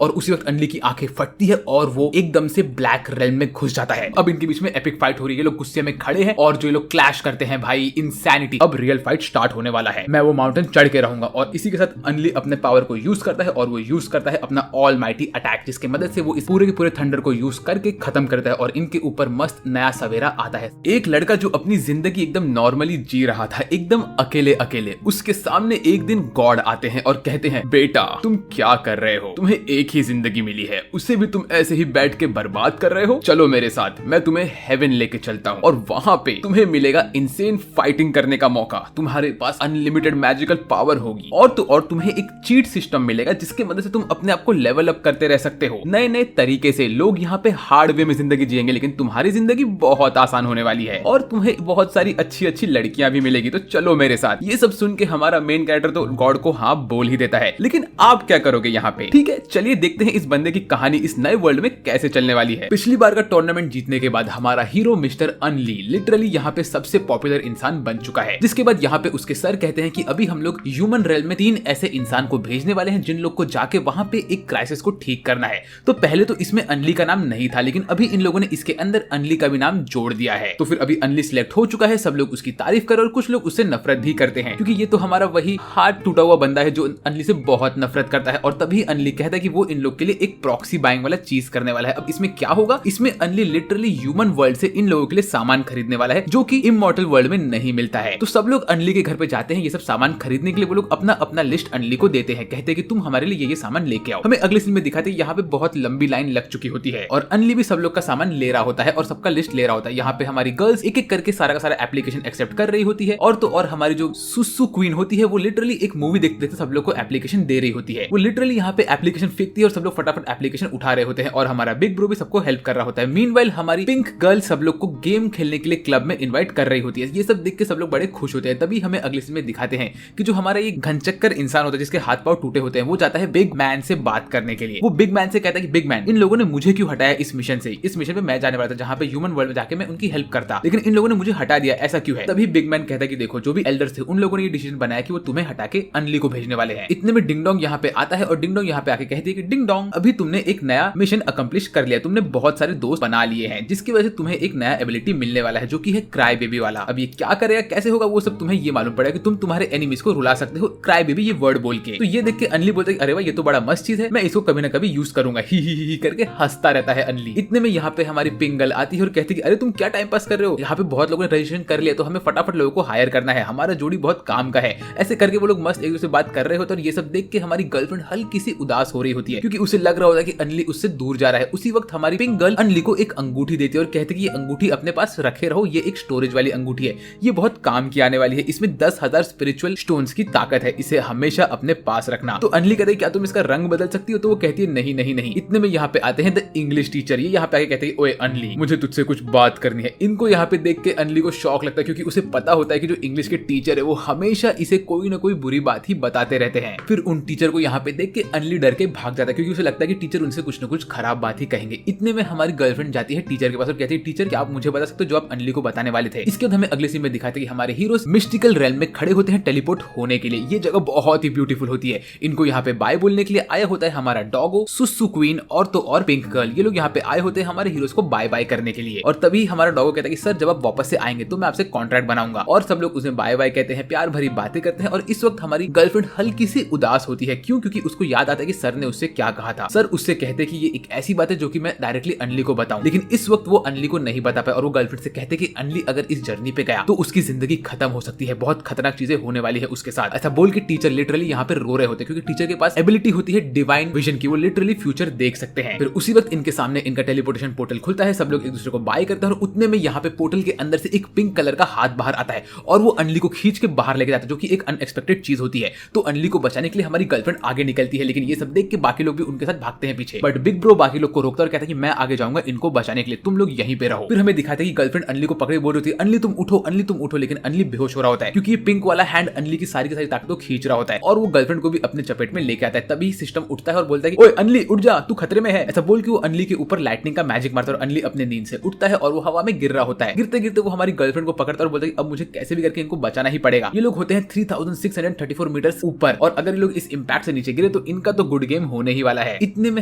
और उसी वक्त अनली की आंखें फटती है और वो एकदम से ब्लैक रेल्म में घुस जाता है। अब इनके बीच में एपिक फाइट हो रही है, ये लोग गुस्से में खड़े हैं और जो ये लोग क्लैश करते हैं भाई, इंसैनिटी। अब रियल फाइट स्टार्ट होने वाला है। मैं वो माउंटेन चढ़ के रहूंगा और इसी के साथ अनली अपने पावर को यूज करता है और वो यूज करता है अपना ऑल माइटी अटैक, जिसकी मदद से वो इस पूरे के पूरे थंडर को यूज करके खत्म करता है और इनके ऊपर मस्त नया सवेरा आता है। एक लड़का जो अपनी जिंदगी एकदम नॉर्मली जी रहा था, एकदम अकेले अकेले, उसके सामने एक दिन गॉड आते हैं और कहते हैं, बेटा तुम क्या कर रहे हो, तुम्हें एक ही जिंदगी मिली है, उसे भी तुम ऐसे ही बैठ के बर्बाद कर रहे हो, चलो मेरे साथ, मैं तुम्हें हेवन लेके चलता हूँ और वहां पे तुम्हें मिलेगा इंसेन फाइटिंग करने का मौका, तुम्हारे पास अनलिमिटेड मैजिकल पावर होगी और तुम्हें एक चीट सिस्टम मिलेगा जिसकी मदद से तुम अपने आप को लेवल अप करते रह सकते हो नए नए तरीके से। लोग यहाँ पे हार्ड वे में जिंदगी जिएंगे लेकिन तुम्हारी जिंदगी बहुत आसान होने वाली है और तुम्हें बहुत सारी अच्छी अच्छी लड़कियां भी मिलेगी, तो चलो मेरे साथ। ये सब सुन के हमारा मेन कैरेक्टर तो गॉड को हाँ बोल ही देता है, लेकिन आप क्या करोगे यहाँ पे? ठीक है, चलिए देखते हैं इस बंदे की कहानी इस नए वर्ल्ड में कैसे चलने वाली है। पिछली बार का टूर्नामेंट जीतने के बाद हमारा हीरो मिस्टर अनली लिटरली यहाँ पे सबसे पॉपुलर इंसान बन चुका है, जिसके बाद यहाँ पे उसके सर कहते हैं कि अभी हम लोग ह्यूमन रेल में 3 ऐसे इंसान को भेजने वाले हैं जिन लोग को जाके वहां पे एक क्राइसिस को ठीक करना है। तो पहले तो इसमें अनली का नाम नहीं था, लेकिन अभी इन लोगों ने इसके अंदर अनली का भी नाम जोड़ दिया है। तो फिर अभी अनली सिलेक्ट हो चुका है, सब लोग उसकी तारीफ कर और कुछ लोग उससे नफरत भी करते हैं, क्योंकि ये तो हमारा वही हार्ट टूटा हुआ बंदा है जो अनली से बहुत नफरत करता है। और तभी अनली कहता है कि वो इन लोग के लिए एक प्रॉक्सी बाइंग वाला चीज करने वाला है। अब इसमें क्या होगा? इसमें अनली लिटरली ह्यूमन वर्ल्ड से इन लोगों के लिए सामान खरीदने वाला है जो कि इमॉर्टल वर्ल्ड में नहीं मिलता है। तो सब लोग अनली के घर पे जाते हैं ये सब सामान खरीदने के लिए। वो लोग अपना अपना लिस्ट अनली को देते हैं, कहते हैं कि तुम हमारे लिए ये सामान लेके आओ। हमें अगले सीन में दिखाते हैं यहाँ पे बहुत लंबी लाइन लग चुकी होती है और अनली भी सब लोग का सामान ले रहा होता है और सबका लिस्ट ले रहा होता है। यहाँ पे हमारी गर्ल्स एक एक करके सारा का सारा एप्लीकेशन एक्सेप्ट कर रही होती है और तो और हमारी जो सुसु क्वीन होती है वो लिटरली एक मूवी देखते देखते सब लोग को एप्लीकेशन दे रही होती है। वो लिटरली यहाँ पे एप्लीकेशन फेंकती है और सब लोग फटाफट एप्लीकेशन उठा रहे होते हैं और हमारा बिग ब्रो भी सबको हेल्प कर रहा होता है। मीनवाइल हमारी पिंक गर्ल सब लोग को गेम खेलने के लिए क्लब में इन्वाइट कर रही होती है। ये सब देख के सब लोग बड़े खुश होते हैं। तभी हमें अगले सीन में दिखाते हैं कि जो हमारा ये घनचक्कर इंसान होता है जिसके हाथ पांव टूटे होते हैं, वो जाता है बिग मैन से बात करने के लिए। वो बिग मैन से कहता है कि बिग मैन, इन लोगों ने मुझे क्यों हटाया इस मिशन से? इस मिशन पे मैं जाने वाला था जहाँ पे ह्यूमन वर्ल्ड में जाके मैं उनकी हेल्प करता, लेकिन इन लोगों ने मुझे हटा दिया, ऐसा क्यों है? तभी बिग मैन कहता है कि देखो, जो भी एल्डर्स थे उन लोगों ने ये डिसीजन बनाया कि वो तुम्हें हटा के अनली को भेजने वाले हैं। इतने में डिंग डोंग यहाँ पे आता है और डिंग डोंग यहाँ पे आके कहती है कि डिंग डोंग, अभी तुमने एक नया मिशन अकम्प्लिश कर लिया, तुमने बहुत सारे दोस्त बना लिए हैं, जिसकी वजह से तुम्हें एक नया एबिलिटी मिलने वाला है जो कि है क्राई बेबी वाला। अब ये क्या करेगा, कैसे होगा, वो सब तुम्हें ये मालूम पड़ेगा कि तुम तुम्हारे एनिमीज को रुला सकते हो क्राई बेबी ये वर्ड बोल के। तो ये देख के अनली बोलता है अरे वाह, ये तो बड़ा मस्त चीज है, मैं इसको कभी ना कभी यूज करूंगा, ही करके हंसता रहता है अनली। इतने में यहाँ पे हमारी पिंक गर्ल आती है और कहती है अरे तुम क्या टाइम पास कर रहे हो, यहाँ पे बहुत लोगों ने रजिस्ट्रेशन कर लिया तो हमें फटाफट लोगों को हायर करना है, हमारा जोड़ी बहुत काम का है। ऐसे करके वो लोग मस्त एक दूसरे से बात कर रहे होते हैं और ये सब देख के हमारी गर्लफ्रेंड हल्की सी उदास हो रही होती है क्योंकि उसे लग रहा होता है कि अनली उससे दूर जा रहा है। उसी वक्त हमारी पिंक गर्ल अनली को एक अंगूठी देती है और कहती है कि ये अंगूठी अपने पास रखे रहो, ये एक स्टोरेज वाली अंगूठी है, ये बहुत काम की आने वाली है, इसमें 10,000 स्पिरिचुअल स्टोन्स की ताकत है, इसे हमेशा अपने पास रखना। तो अनली कहते हैं क्या तुम इसका रंग बदल सकती हो? तो वो कहती है नहीं नहीं नहीं। इतने में यहाँ पे आते हैं द इंग्लिश टीचर। ये यहाँ पे आके कहते हैं ओए अनली, मुझे तुझसे कुछ बात करनी है। इनको यहाँ पे देख के अनली को शौक लगता है क्योंकि उसे पता होता है कि जो इंग्लिश के टीचर है वो हमेशा इसे कोई ना कोई बुरी बात ही बताते रहते हैं। फिर उन टीचर को यहाँ पे देख के अनली डर के भाग जाता है क्योंकि उसे लगता है कि टीचर उनसे कुछ ना कुछ खराब बात ही कहेंगे। इतने में हमारी गर्लफ्रेंड जाती है टीचर के पास और कहती है टीचर क्या आप मुझे बता सकते हो जो आप अनली को बताने वाले थे? इसके बाद हमें अगले सीन में दिखाते हैं कि हमारे हीरोज मिस्टिकल रेल्म में खड़े होते हैं टेलीपोर्ट होने के लिए। ये जगह बहुत ही ब्यूटीफुल होती है। इनको यहाँ पे बाय बोलने के लिए आया होता है हमारा डॉगो, सुसु क्वीन और तो और पिंक गर्ल। ये लोग यहाँ पे आए होते हैं हमारे हीरोज को बाय बाय करने के लिए और तभी हमारा डॉगो कहता है कि सर जब आप वापस से आएंगे तो मैं आपसे कॉन्ट्रैक्ट बनाऊंगा और सब लोग उसे बाय बाय कहते हैं, प्यार भरी बातें करते हैं। और इस वक्त हमारी गर्लफ्रेंड हल्की सी उदास होती है। क्यों? क्योंकि उसको याद आता है कि सर ने उससे क्या कहा था। सर उससे कहते कि ये एक ऐसी बात है जो कि मैं डायरेक्टली अनली को बताऊं, लेकिन इस वक्त वो अनली को नहीं बता पाए और वो गर्लफ्रेंड से कहते कि अनली अगर इस जर्नी पे गया तो उसकी जिंदगी खत्म हो सकती है, बहुत खतरनाक चीजें होने वाली है उसके साथ। ऐसा बोल के टीचर लिटरली यहाँ पे रो रहे होते हैं क्योंकि टीचर के पास एबिलिटी होती है डिवाइन विजन की, वो लिटरली फ्यूचर देख सकते हैं। फिर उसी वक्त इनके सामने इनका टेलीपोर्टेशन पोर्टल खुलता है, सब लोग एक दूसरे को बाय करते हैं और उतने में यहाँ पे पोर्टल के अंदर से एक पिंक कलर का हाथ बाहर आता है और वो अनली को खींच के बाहर लेके जाता है जो कि एक अनएक्सपेक्टेड चीज होती है। तो अनली को बचाने के लिए हमारी गर्लफ्रेंड आगे निकलती है, लेकिन ये सब देख के बाकी लोग भी उनके साथ भागते हैं पीछे। बट बिग ब्रो बाकी लोग को रोकता है और कहता है कि मैं आगे जाऊंगा इनको बचाने के लिए, तुम लोग यहीं पे रहो। फिर हमें दिखाते हैं कि गर्लफ्रेंड अनली को पकड़े बोल रही है अनली तुम उठो, अनली तुम उठो, लेकिन अनली बेहोश हो रहा होता है क्योंकि पिंक वाला हैंड अनली की सारी ताकत को खींच रहा होता है और वो गर्लफ्रेंड को भी अपने चपेट में लेके आता है। तभी सिस्टम उठता है और बोलता है कि ओए अनली उठ जा, तू खतरे में है। ऐसा बोल के वो अनली के ऊपर लाइटनिंग का मैजिक मारता है और अनली अपने नींद से उठता है और वो हवा में गिर रहा होता है। गिरते गिरते वो हमारी गर्लफ्रेंड को पकड़ता है और बोलता है कि अब मुझे कैसे भी करके इनको बचाना ही पड़ेगा। ये लोग होते हैं 3634 मीटर ऊपर और अगर ये लोग इस इंपैक्ट से नीचे गिरे तो इनका तो गुड गेम होने होने ही वाला है। इतने में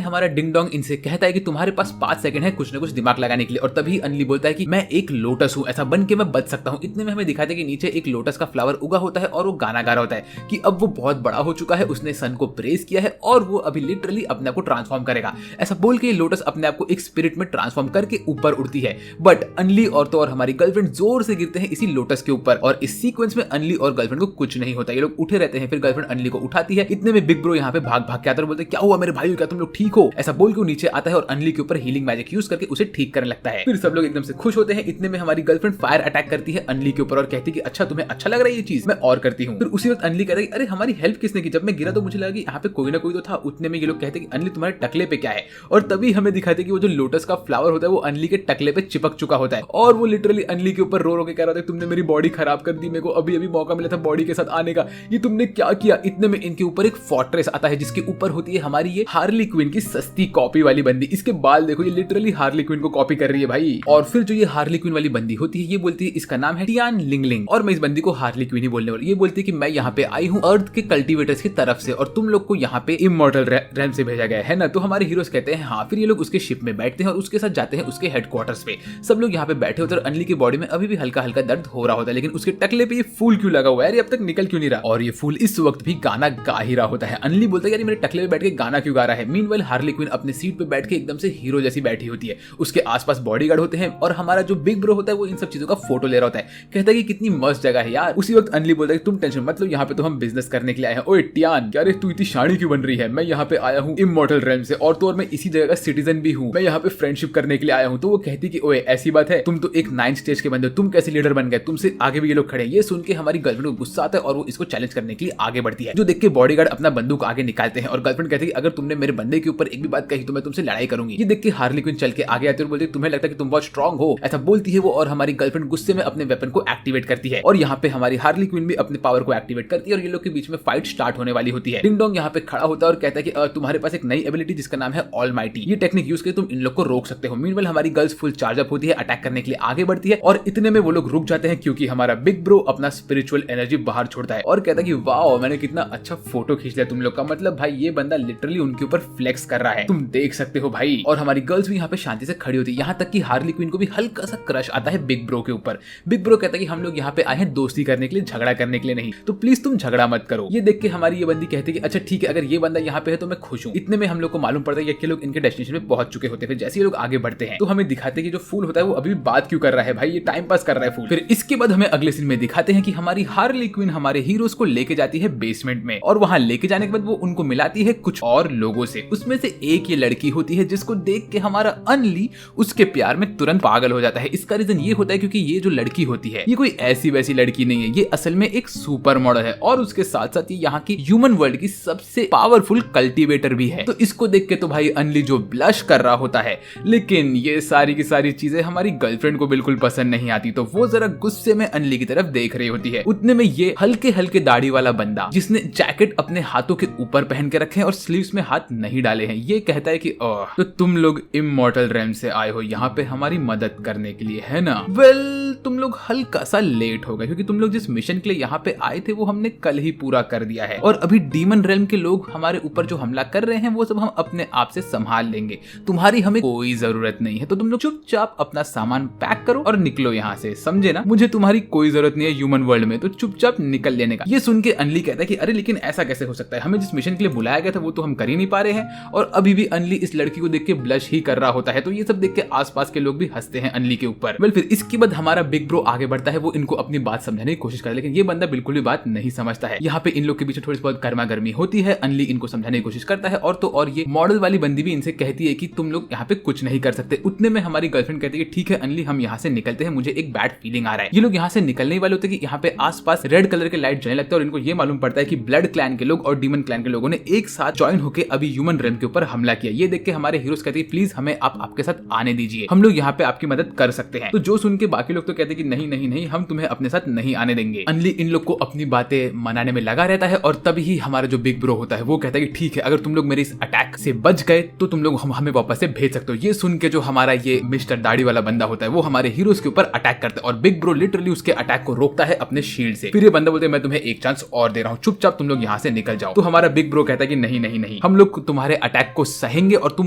हमारा डिंग डोंग इनसे कहता है कि तुम्हारे पास 5 सेकंड है कुछ न कुछ दिमाग लगाने के लिए। और तभी अनली बोलता है कि मैं एक लोटस हूँ, ऐसा बन के मैं बच सकता हूँ। इतने में हमें दिखाते कि नीचे एक लोटस का फ्लावर उगा होता है और वो गाना गा रहा होता है कि अब वो बहुत बड़ा हो चुका है, उसने सन को प्रेज किया है और वो अभी लिटरली अपने आप को ट्रांसफॉर्म करेगा। ऐसा बोल के लोटस अपने आप को एक स्पिरिट में ट्रांसफॉर्म करके ऊपर उड़ती है। बट अनली और तो और हमारी गर्लफ्रेंड जोर से गिरते हैं इसी लोटस के ऊपर और इस सीक्वेंस में अनली और गर्लफ्रेंड को कुछ नहीं होता। ये लोग उठे रहते हैं। फिर गर्लफ्रेंड अनली को उठाती है। इतने में बिग ब्रो यहाँ पे भाग भाग के आता है, बोलते क्या हुआ मेरे भाई, क्या तुम लोग ठीक हो? ऐसा बोल के वो नीचे आता है और अनली के ऊपर हीलिंग मैजिक यूज करके उसे ठीक करने लगता है। फिर सब लोग एकदम से खुश होते हैं। इतने में हमारी गर्लफ्रेंड फायर अटैक करती है अनली के ऊपर और कहती है कि अच्छा तुम्हें अच्छा लग रहा है ये चीज, मैं और करती हूँ। फिर उसी वक्त अनली कहता है अरे हमारी हेल्प किसने की, जब मैं गिरा तो मुझे लगा कि यहाँ पे कोई ना कोई तो था। उतने में ये लोग कहते हैं कि अनली तुम्हारे टकले पे क्या है, और तभी हमें दिखाते हैं कि वो जो लोटस का फ्लावर होता है वो अनली के टकले पे चिपक चुका होता है और वो लिटरली अनली के ऊपर रो रो के कह रहा था तुमने मेरी बॉडी खराब कर दी, मेरे को अभी अभी मौका मिला था बॉडी के साथ आने का, ये तुमने क्या किया। इतने में इनके ऊपर एक फोर्ट्रेस आता है जिसके ऊपर होती है हमारी ये हार्ली क्वीन की सस्ती कॉपी वाली बंदी। इसके बाल देखो, ये लिटरली हार्ली क्वीन को कॉपी कर रही है भाई। और फिर जो ये हार्ली क्वीन वाली बंदी होती है ये बोलती है इसका नाम है टियान लिंगलिंग और मैं इस बंदी को हार्ली क्वीन ही बोलने वाली। ये बोलती है कि मैं यहाँ पे आई हूँ अर्थ के कल्टीवेटर्स की तरफ से और तुम लोग को यहाँ पे इमॉर्टल रैम से भेजा गया है ना। तो हमारे हीरोज कहते हैं हाँ। फिर ये लोग उसके शिप में बैठते हैं और उसके साथ जाते हैं उसके हेडक्वार्टर्स पे। सब लोग यहाँ पे बैठे होते हैं और अनली की बॉडी में अभी भी हल्का हल्का दर्द हो रहा होता है, लेकिन उसके टकले पे ये फूल क्यों लगा हुआ है, अब तक निकल क्यों नहीं रहा। और ये फूल इस वक्त भी गाना गा ही रहा होता है। अनली बोलता है यार मेरे टकले पे बैठ के गाना क्यों गा रहा है। मीनवाइल हार्ली क्वीन अपने सीट पे बैठ के एकदम से हीरो जैसी बैठी होती है। उसके आसपास बॉडीगार्ड होते हैं और हमारा जो बिग ब्रो होता है वो इन सब चीजों का फोटो ले रहा होता है। कहता है कि कितनी मस्त जगह है यार। उसी वक्त अनली बोलता है तुम टेंशन मत लो, यहाँ पे तो हम बिजनेस करने के लिए आए हैं। ओए टियान, क्या रे तू इतनी शानी क्यों बन रही है? मैं यहाँ पे आया हूँ इमॉर्टल रेल्म से और तो और मैं इसी जगह का सिटीजन भी हूँ, मैं यहाँ पे फ्रेंडशिप करने के लिए आया हूँ। तो वो कहती कि ओए ऐसी बात है, तुम तो एक 9th स्टेज के बंदे हो, तुम कैसे लीडर बन गए, तुमसे आगे भी ये लोग खड़े हैं। ये सुन के हमारी गर्लफ्रेंड को गुस्सा आता है और वो इसको चैलेंज करने के लिए आगे बढ़ती है। जो देख के बॉडीगार्ड अपना बंदूक आगे निकालते हैं और गर्लफ्रेंड कहती है कि अगर तुमने मेरे बंदे के ऊपर एक भी बात कही तो मैं तुमसे लड़ाई करूंगी। ये देख के हार्ली क्वीन चल के आगे आती है और बोलती है तुम्हें लगता है कि तुम बहुत स्ट्रांग हो, ऐसा बोलती है वो। और हमारी गर्लफ्रेंड गुस्से में अपने वेपन को एक्टिवेट करती है और यहाँ पे हमारी हार्ली क्वीन भी अपने पावर को एक्टिवेट करती है और ये लोग के बीच में फाइट स्टार्ट होने वाली होती है। डिंग डोंग यहाँ पे खड़ा होता है और कहता है कि तुम्हारे पास एक नई एबिलिटी जिसका नाम है ऑलमाइटी, ये टेक्निक यूज करके तुम इन लोग को रोक सकते हो। मीनवाइल हमारी गर्ल्स फुल चार्ज अप होती है, अटैक करने के लिए आगे बढ़ती है और इतने में वो लोग रुक जाते हैं क्योंकि हमारा बिग ब्रो अपना स्पिरिचुअल एनर्जी बाहर छोड़ता है और कहता है कि वाओ मैंने कितना अच्छा फोटो खींच लिया तुम लोग का, मतलब भाई ये बंदा लिटरली उनके ऊपर फ्लेक्स कर रहा है, तुम देख सकते हो भाई। और हमारी गर्ल्स भी यहाँ पे शांति से खड़ी होती है, यहाँ तक कि हार्ली क्वीन को भी हल्का सा क्रश आता है बिग ब्रो के ऊपर। बिग ब्रो कहता है कि हम लोग यहाँ पे आए हैं दोस्ती करने के लिए, झगड़ा करने के लिए नहीं, तो प्लीज तुम झगड़ा मत करो। ये देख के हमारी ये बंदी कहती है कि अच्छा ठीक है अगर ये बंदा यहाँ पे है तो मैं खुश हूँ। इतने में हम लोग को मालूम पड़ता है कि लोग इनके डेस्टिनेशन पे पहुंच चुके होते हैं। फिर जैसे ये लोग आगे बढ़ते हैं तो हमें दिखाते हैं कि जो फूल होता है वो अभी भी बात क्यों कर रहा है भाई, ये टाइम पास कर रहा है फूल। फिर इसके बाद हमें अगले सीन में दिखाते हैं कि हमारी हार्ली क्वीन हमारे हीरोज को लेके जाती है बेसमेंट में और वहां लेके जाने के बाद वो उनको मिलाती है कुछ और लोगों से। उसमें से एक ये लड़की होती है जिसको देख के हमारा अनली उसके प्यार में तुरंत पागल हो जाता है। इसका रीजन ये होता है क्योंकि ये जो लड़की होती है ये कोई ऐसी वैसी लड़की नहीं है, ये असल में एक सुपर मॉडल है और उसके साथ साथ ये यहाँ की ह्यूमन वर्ल्ड की सबसे पावरफुल कल्टीवेटर भी है। तो इसको देख के तो भाई अनली जो ब्लश कर रहा होता है, लेकिन ये सारी की सारी चीजें हमारी गर्लफ्रेंड को बिल्कुल पसंद नहीं आती, तो वो जरा गुस्से में अनली की तरफ देख रही होती है। उतने में ये हल्के हल्के दाढ़ी वाला बंदा जिसने जैकेट अपने हाथों के ऊपर पहन के रखे हैं और स्लीव्स में हाथ नहीं डाले हैं, ये कहता है कि तो तुम लोग इमॉर्टल रेल्म से आए हो यहाँ पे हमारी मदद करने के लिए, है ना? वेल तुम लोग हल्का सा लेट हो गए क्योंकि तुम लोग जिस मिशन के लिए यहाँ पे आए थे वो हमने कल ही पूरा कर दिया है और अभी डीमन रेल्म के लोग हमारे ऊपर जो हमला कर रहे हैं वो सब हम अपने आप से संभाल लेंगे, तुम्हारी हमें कोई जरूरत नहीं है। तो तुम लोग चुपचाप अपना सामान पैक करो और निकलो यहाँ से, समझे ना? मुझे तुम्हारी कोई जरूरत नहीं है ह्यूमन वर्ल्ड में, तो चुपचाप निकल लेने का। ये सुन के अनली कहता है कि अरे लेकिन ऐसा कैसे हो सकता है, हमें जिस मिशन के लिए बुलाया गया था वो तो हम कर ही नहीं पा रहे हैं। और अभी भी अनली इस लड़की को देख के ब्लश ही कर रहा होता है, तो ये सब देख के आसपास के लोग भी हंसते हैं अनली के ऊपर। वेल फिर इसके बाद हमारा बिग ब्रो आगे बढ़ता है, वो इनको अपनी बात समझाने की कोशिश करता है, लेकिन ये बंदा बिल्कुल भी बात नहीं समझता है। यहाँ पे इन लोग के बीच थोड़ी बहुत गर्मा गर्मी होती है, अनली इनको समझाने की कोशिश करता है और तो और ये मॉडल वाली बंदी भी इनसे कहती है कि तुम लोग यहाँ पे कुछ नहीं कर सकते। उतने में हमारी गर्लफ्रेंड कहती है ठीक है अनली हम यहाँ से निकलते हैं, मुझे एक बैड फीलिंग आ रहा है। ये लोग यहाँ से निकलने वाले होते हैं कि यहाँ पे आसपास रेड कलर के लाइट जलने लगता है और इनको ये मालूम पड़ता है कि ब्लड क्लैन के लोग और डीमन क्लैन के लोगों ने एक साथ ज्वाइन होकर अभी ह्यूमन रेल्म के ऊपर हमला किया। ये देख के हमारे हीरोज कहते हैं प्लीज हमें आप आपके साथ आने दीजिए, हम लोग यहाँ पे आपकी मदद कर सकते हैं। तो जो सुन के बाकी लोग तो कहते हैं कि नहीं नहीं नहीं हम तुम्हें अपने साथ नहीं आने देंगे। अनली इन लोग को अपनी बातें मनाने में लगा रहता है और तभी हमारा जो बिग ब्रो होता है वो कहता है कि ठीक है अगर तुम लोग मेरे इस अटैक से बच गए तो तुम लोग हमें वापस से भेज सकते हो। ये सुन के जो हमारा ये मिस्टर दाढ़ी वाला बंदा होता है वो हमारे हीरोज के ऊपर अटैक करता है और बिग ब्रो लिटरली उसके अटैक को रोकता है अपने शील्ड से। फिर ये बंदा बोलते हैं मैं तुम्हें एक चांस और दे रहा हूँ, चुपचाप तुम लोग यहाँ से निकल जाओ। तो हमारा बिग ब्रो कहता है कि नहीं नहीं नहीं नहीं, हम लोग तुम्हारे अटैक को सहेंगे और तुम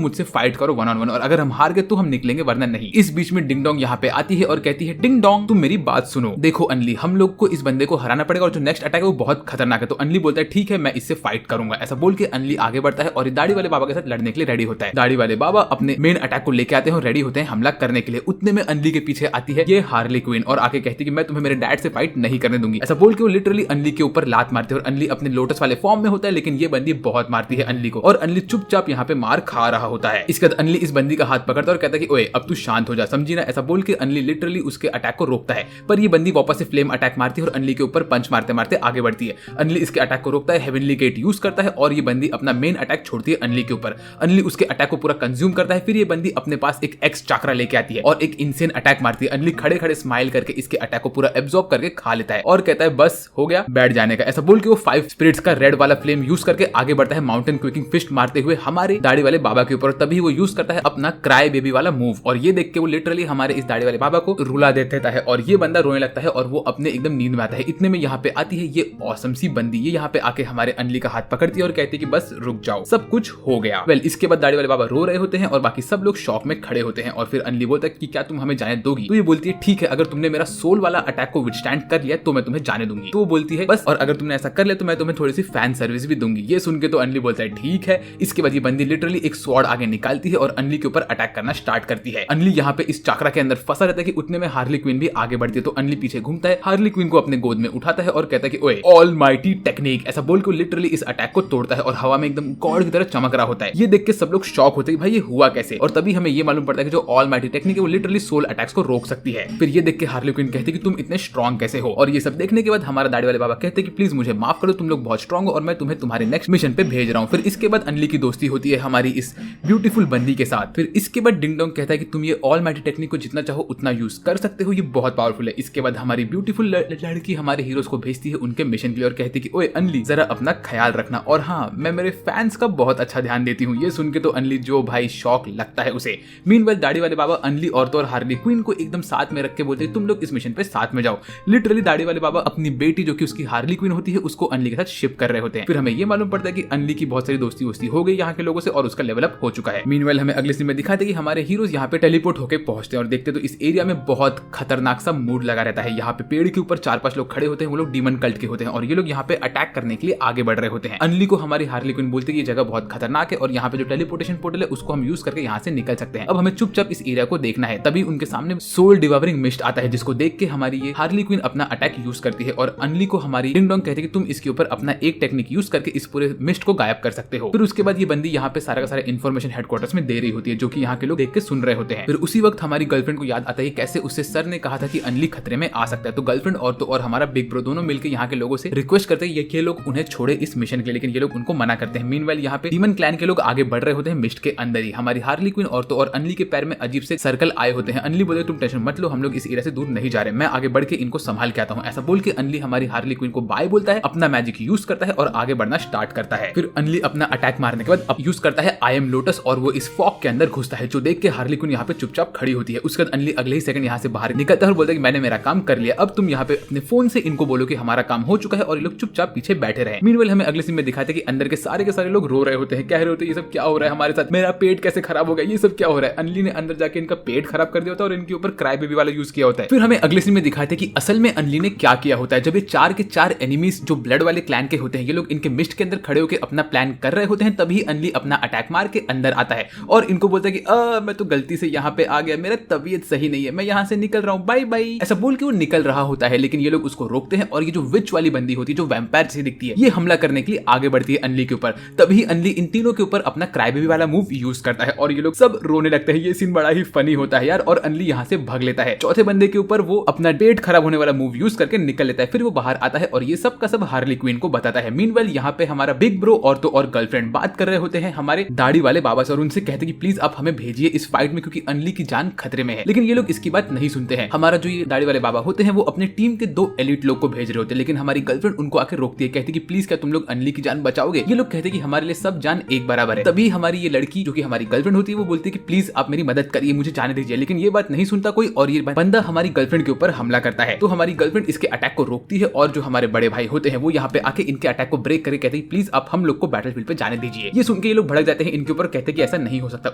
मुझसे फाइट करो 1-on-1 और अगर हम हार गए तो हम निकलेंगे वरना नहीं। इस बीच में डिंग डोंग यहाँ पे आती है और कहती है डिंग डोंग तुम मेरी बात सुनो, देखो अनली हम लोग को इस बंदे को हराना पड़ेगा और जो नेक्स्ट अटैक है वो बहुत खतरनाक है। तो अनली बोलता है ठीक है मैं इससे फाइट करूंगा। ऐसा बोल के अनली आगे बढ़ता है और दाढ़ी वाले बाबा के साथ लड़ने के लिए रेडी होता है। दाढ़ी वाले बाबा अपने मेन अटैक को लेके आते हैं और रेडी होते हैं हमला करने के लिए। उतने में अनली के पीछे आती है ये हार्ली क्वीन और आके कहती है कि मैं तुम्हें मेरे डैड से फाइट नहीं करने दूंगी। ऐसा बोल के वो लिटरली अनली के ऊपर लात मारते हैं और अनली अपने लोटस वाले फॉर्म में होता है, लेकिन ये बंदी बहुत मारती है अनली को और अनली चुपचाप यहाँ पे मार खा रहा होता है। इसके बाद अनली इस बंदी का हाथ पकड़ता है और कहता है कि ओए अब तू शांत हो जा, समझी ना। ऐसा बोल के अनली लिटरली उसके अटैक को रोकता है, पर ये बंदी वापस से फ्लेम अटैक मारती है और अनली के ऊपर पंच मारते मारते आगे बढ़ती है। अनली इसके अटैक को रोकता है, हेवनली गेट यूज करता है और ये बंदी अपना मेन अटैक छोड़ती है अनली के ऊपर। अनली उसके अटैक को पूरा कंज्यूम करता है, फिर ये बंदी अपने पास एक एक्स चक्रा लेके आती है और एक इनसेन अटैक मारती है। अनली खड़े खड़े स्माइल करके इसके अटैक को पूरा एब्जॉर्ब करके खा लेता है और कहता है बस हो गया बैठ जाने का। ऐसा बोल के वो 5 स्पिरिट्स का रेड वाला फ्लेम यूज करके आगे बढ़ता है माउंटेन क्विकिंग फिस्ट मारते हुए हमारे दाढ़ी वाले बाबा के ऊपर। तभी वो यूज करता है अपना क्राई बेबी वाला मूव और ये देख के वो लिटरली हमारे इस दाढ़ी वाले बाबा को रुला देता है और ये बंदा रोने लगता है और वो अपने एकदम नींद में आता है। इतने में यहाँ पे आती है ये ऑसम सी बंदी, ये यहाँ पे आके हमारे अनली का हाथ पकड़ती है और कहती है कि बस रुक जाओ सब कुछ हो गया। इसके बाद दाढ़ी वाले बाबा रो रहे होते हैं और बाकी सब लोग शॉक में खड़े होते हैं और फिर अनली बोलता है कि क्या तुम हमें जाने दोगी? तो ये बोलती है ठीक है, अगर तुमने मेरा सोल वाला अटैक को विथस्टैंड कर लिया तो मैं तुम्हें जाने दूंगी। तो वो बोलती है बस, और अगर तुमने ऐसा कर लिया तो मैं तुम्हें थोड़ी सी फैन सर्विस भी दूंगी। ये सुन के तो अनली बोलता है ठीक है। इसके बाद ये बंदी लिटरली एक स्वॉर्ड आगे निकालती है और अनली के ऊपर अटैक करना स्टार्ट करती है। अनली यहाँ पे इस चक्रा के अंदर फंसा रहता है कि उतने में हार्ली क्वीन भी आगे बढ़ती है। तो अनली पीछे घूमता है, हार्ली क्वीन को अपने गोद में उठाता है और कहता है कि ओए ऑलमाइटी टेक्निक। ऐसा बोल के लिटरली इस अटैक को तोड़ता है और हवा में एकदम गॉड की तरह चमक रहा होता है। ये देख के सब लोग शॉक होते हैं कि भाई ये हुआ कैसे, और तभी हमें ये मालूम पड़ता है कि जो ऑलमाइटी टेक्निक है वो लिटरली सोल अटैक्स को रोक सकती है। फिर ये देख के हार्ली क्वीन कहती है कि तुम इतने स्ट्रॉन्ग कैसे हो, और ये सब देखने के बाद हमारा दाढ़ी वाले बाबा कहते हैं कि प्लीज मुझे माफ करो, तुम लोग बहुत स्ट्रॉन्ग हो और मैं तुम्हें तुम्हारे नेक्स्ट मिशन पे भेज रहा हूँ। फिर इसके बाद अनली की दोस्ती होती है हमारी इस ब्यूटीफुल बंदी के साथ। फिर इसके बाद डिंग डोंग कहता है कि तुम ये ऑलमाइटी टेक्निक को जितना चाहो उतना यूज कर सकते हो, ये बहुत पावरफुल है। इसके बाद हमारी ब्यूटीफुल लड़की हमारे हीरोज को भेजती है उनके मिशन के लिए और कहती है कि ओए अनली जरा अपना ख्याल रखना, और हाँ मैं मेरे फैंस का बहुत अच्छा ध्यान देती हूँ। ये सुन के तो अनली जो भाई शॉक लगता है उसे। मीनवाइल दाढ़ी वाले बाबा अनली और तो और हार्ली क्वीन को एकदम साथ में रख के बोलते हैं तुम लोग इस मिशन पे साथ में जाओ। लिटरली दाढ़ी वाले बाबा अपनी बेटी जो कि उसकी हार्ली क्वीन होती है उसको अनली के साथ शिप कर रहे होते हैं। फिर हमें ये मालूम पड़ता है कि अनली की बहुत सारी दोस्ती हो गई यहाँ के लोगों से और उसका लेवल अप हो चुका है। मीनवाइल हमें अगले सीन में दिखाते हैं कि हमारे हीरोज यहाँ पे टेलीपोर्ट होकर पहुंचते हैं और देखते तो इस एरिया में बहुत खतरनाक सा मूड लगा रहता है। यहाँ पे पेड़ के ऊपर 4-5 लोग खड़े होते हैं, वो लोग डीमन कल्ट के होते हैं और ये लोग यहाँ पे अटैक करने के लिए आगे बढ़ रहे होते हैं। अनली को हमारी हार्ली क्वीन बोलती है ये जगह बहुत खतरनाक है और यहाँ पे जो टेलीपोर्टेशन पोर्टल है उसको हम यूज करके यहाँ से निकल सकते हैं। अब हमें चुपचाप इस एरिया को देखना है। तभी उनके सामने सोल डिवावरिंग मिस्ट आता है जिसको देख के हमारी ये हार्ली क्वीन अपना अटैक यूज करती है और अनली को हमारी डिंग डोंग कहती है कि तुम इसके ऊपर अपना एक टेक्निक यूज करके इस पूरे मिस्ट को गायब कर सकते हो। फिर उसके बाद ये बंदी यहाँ पे सारा का सारा इन्फॉर्मेशन हेडक्वार्टर्स में दे रही होती है जो कि यहाँ के लोग देख के सुन रहे होते हैं। फिर उसी वक्त हमारी गर्लफ्रेंड को याद आता है कैसे उससे सर ने कहा था कि अनली खतरे में आ सकता है। तो गर्लफ्रेंड और तो और हमारा बिग ब्रो दोनों मिलकर यहाँ के लोगों से रिक्वेस्ट करते हैं ये लोग उन्हें छोड़े इस मिशन के लिए, लेकिन ये लोग उनको मना करते हैं। मीनवाइल यहाँ पे डीमन क्लैन के लोग आगे बढ़ रहे होते हैं मिस्ट के अंदर ही। हमारी हार्ली क्वीन और तो और अनली के पैर में अजीब से सर्कल आए होते हैं। अनली बोले तुम टेंशन मत लो, हम लोग इस एरिया से दूर नहीं जा रहे, मैं आगे बढ़ के इनको संभाल के आता हूँ। ऐसा बोल के अनली हमारी हार्ली क्वीन को बाय बोलता है, अपना मैजिक यूज करता है और आगे बढ़ना स्टार्ट करता है। फिर अनली अपना अटैक मारने के बाद अब यूज करता है आई एम लोटस और वो इस फॉग के अंदर घुसता है जो देख के हार्ली क्वीन यहाँ पे चुपचाप खड़ी होती है। उसके बाद अनली अगले ही सेकंड यहाँ से बाहर निकलता है और बोलता है कि मैंने मेरा काम कर लिया, अब तुम यहाँ पे अपने फोन से इनको बोलो कि हमारा काम हो चुका है और ये लोग चुपचाप पीछे बैठे रहे। मीनवाइल हमें अगले सीन में दिखाते हैं कि अंदर के सारे लोग रो रहे होते हैं, कह रहे होते हैं ये सब क्या हो रहा है हमारे साथ, मेरा पेट कैसे खराब हो गया, ये सब क्या हो रहा है। अनली ने अंदर जाके इनका पेट खराब कर दिया होता है और इनके ऊपर क्राई बेबी वाला यूज किया होता है। फिर हमें अगले सीन में दिखाते हैं कि असल में अनली ने क्या किया होता है। जब ये 4 के 4 एनिमीज जो ब्लड वाले क्लैन के होते हैं ये लोग इनके मिस्ट के अंदर खड़े होकर अपना प्लान कर रहे होते हैं, तभी अनली अपना अटैक मार के अंदर आता है और इनको बोलता है कि मैं तो गलती से यहाँ पे आ गया, मेरा तबीयत सही नहीं है, मैं यहाँ से निकल रहा हूँ, बाय बाय। ऐसा बोल के वो निकल रहा होता है, लेकिन ये लोग उसको रोकते हैं और ये जो विच वाली बंदी होती है जो वैम्पायर जैसी दिखती है ये हमला करने के लिए आगे बढ़ती है अनली के ऊपर। तभी अनली इन तीनों के ऊपर अपना क्राई बेबी वाला मूव यूज करता है और ये लोग सब रोने लगते हैं। ये सीन बड़ा ही फनी होता है यार, और अनली यहाँ से भाग लेता है। चौथे बंदे के ऊपर वो अपना पेट खराब होने वाला मूव यूज करके निकल लेता है। फिर वो बाहर आता है और ये सब का सब हार्ली क्वीन को बताता है। मीनवाइल यहाँ पे हमारा बिग ब्रो और तो और गर्लफ्रेंड बात कर रहे होते हैं हमारे दाढ़ी वाले बाबा से और उनसे कहते हैं कि प्लीज आप हमें भेजिए इस फाइट में क्योंकि अनली की जान खतरे में है। लेकिन ये लोग इसकी बात नहीं सुनते हैं। हमारा जो ये दाढ़ी वाले बाबा होते हैं वो अपने टीम के 2 एलिट लोग को भेज रहे होते हैं, लेकिन हमारी गर्लफ्रेंड उनको आके रोकती है, कहती है कि प्लीज क्या तुम लोग अनली की जान बचाओगे। ये लोग कहते हैं कि हमारे लिए सब जान एक बराबर है। तभी हमारी ये लड़की जो कि हमारी गर्लफ्रेंड होती है वो बोलती है कि प्लीज आप मेरी मदद करिए, मुझे जाने दीजिए। लेकिन ये बात नहीं सुनता कोई और ये बंदा हमारी गर्लफ्रेंड के ऊपर हमला करता है। तो हमारी गर्लफ्रेंड इसके अटैक को रोकती है और जो हमारे बड़े भाई होते हैं वो यहाँ पे आके इनके अटैक को ब्रेक करके कहते हैं प्लीज आप हम लोग को बैटल बैटलफील्ड पे जाने दीजिए। ये सुन के ये लोग भड़क जाते हैं इनके ऊपर, कहते हैं कि ऐसा नहीं हो सकता।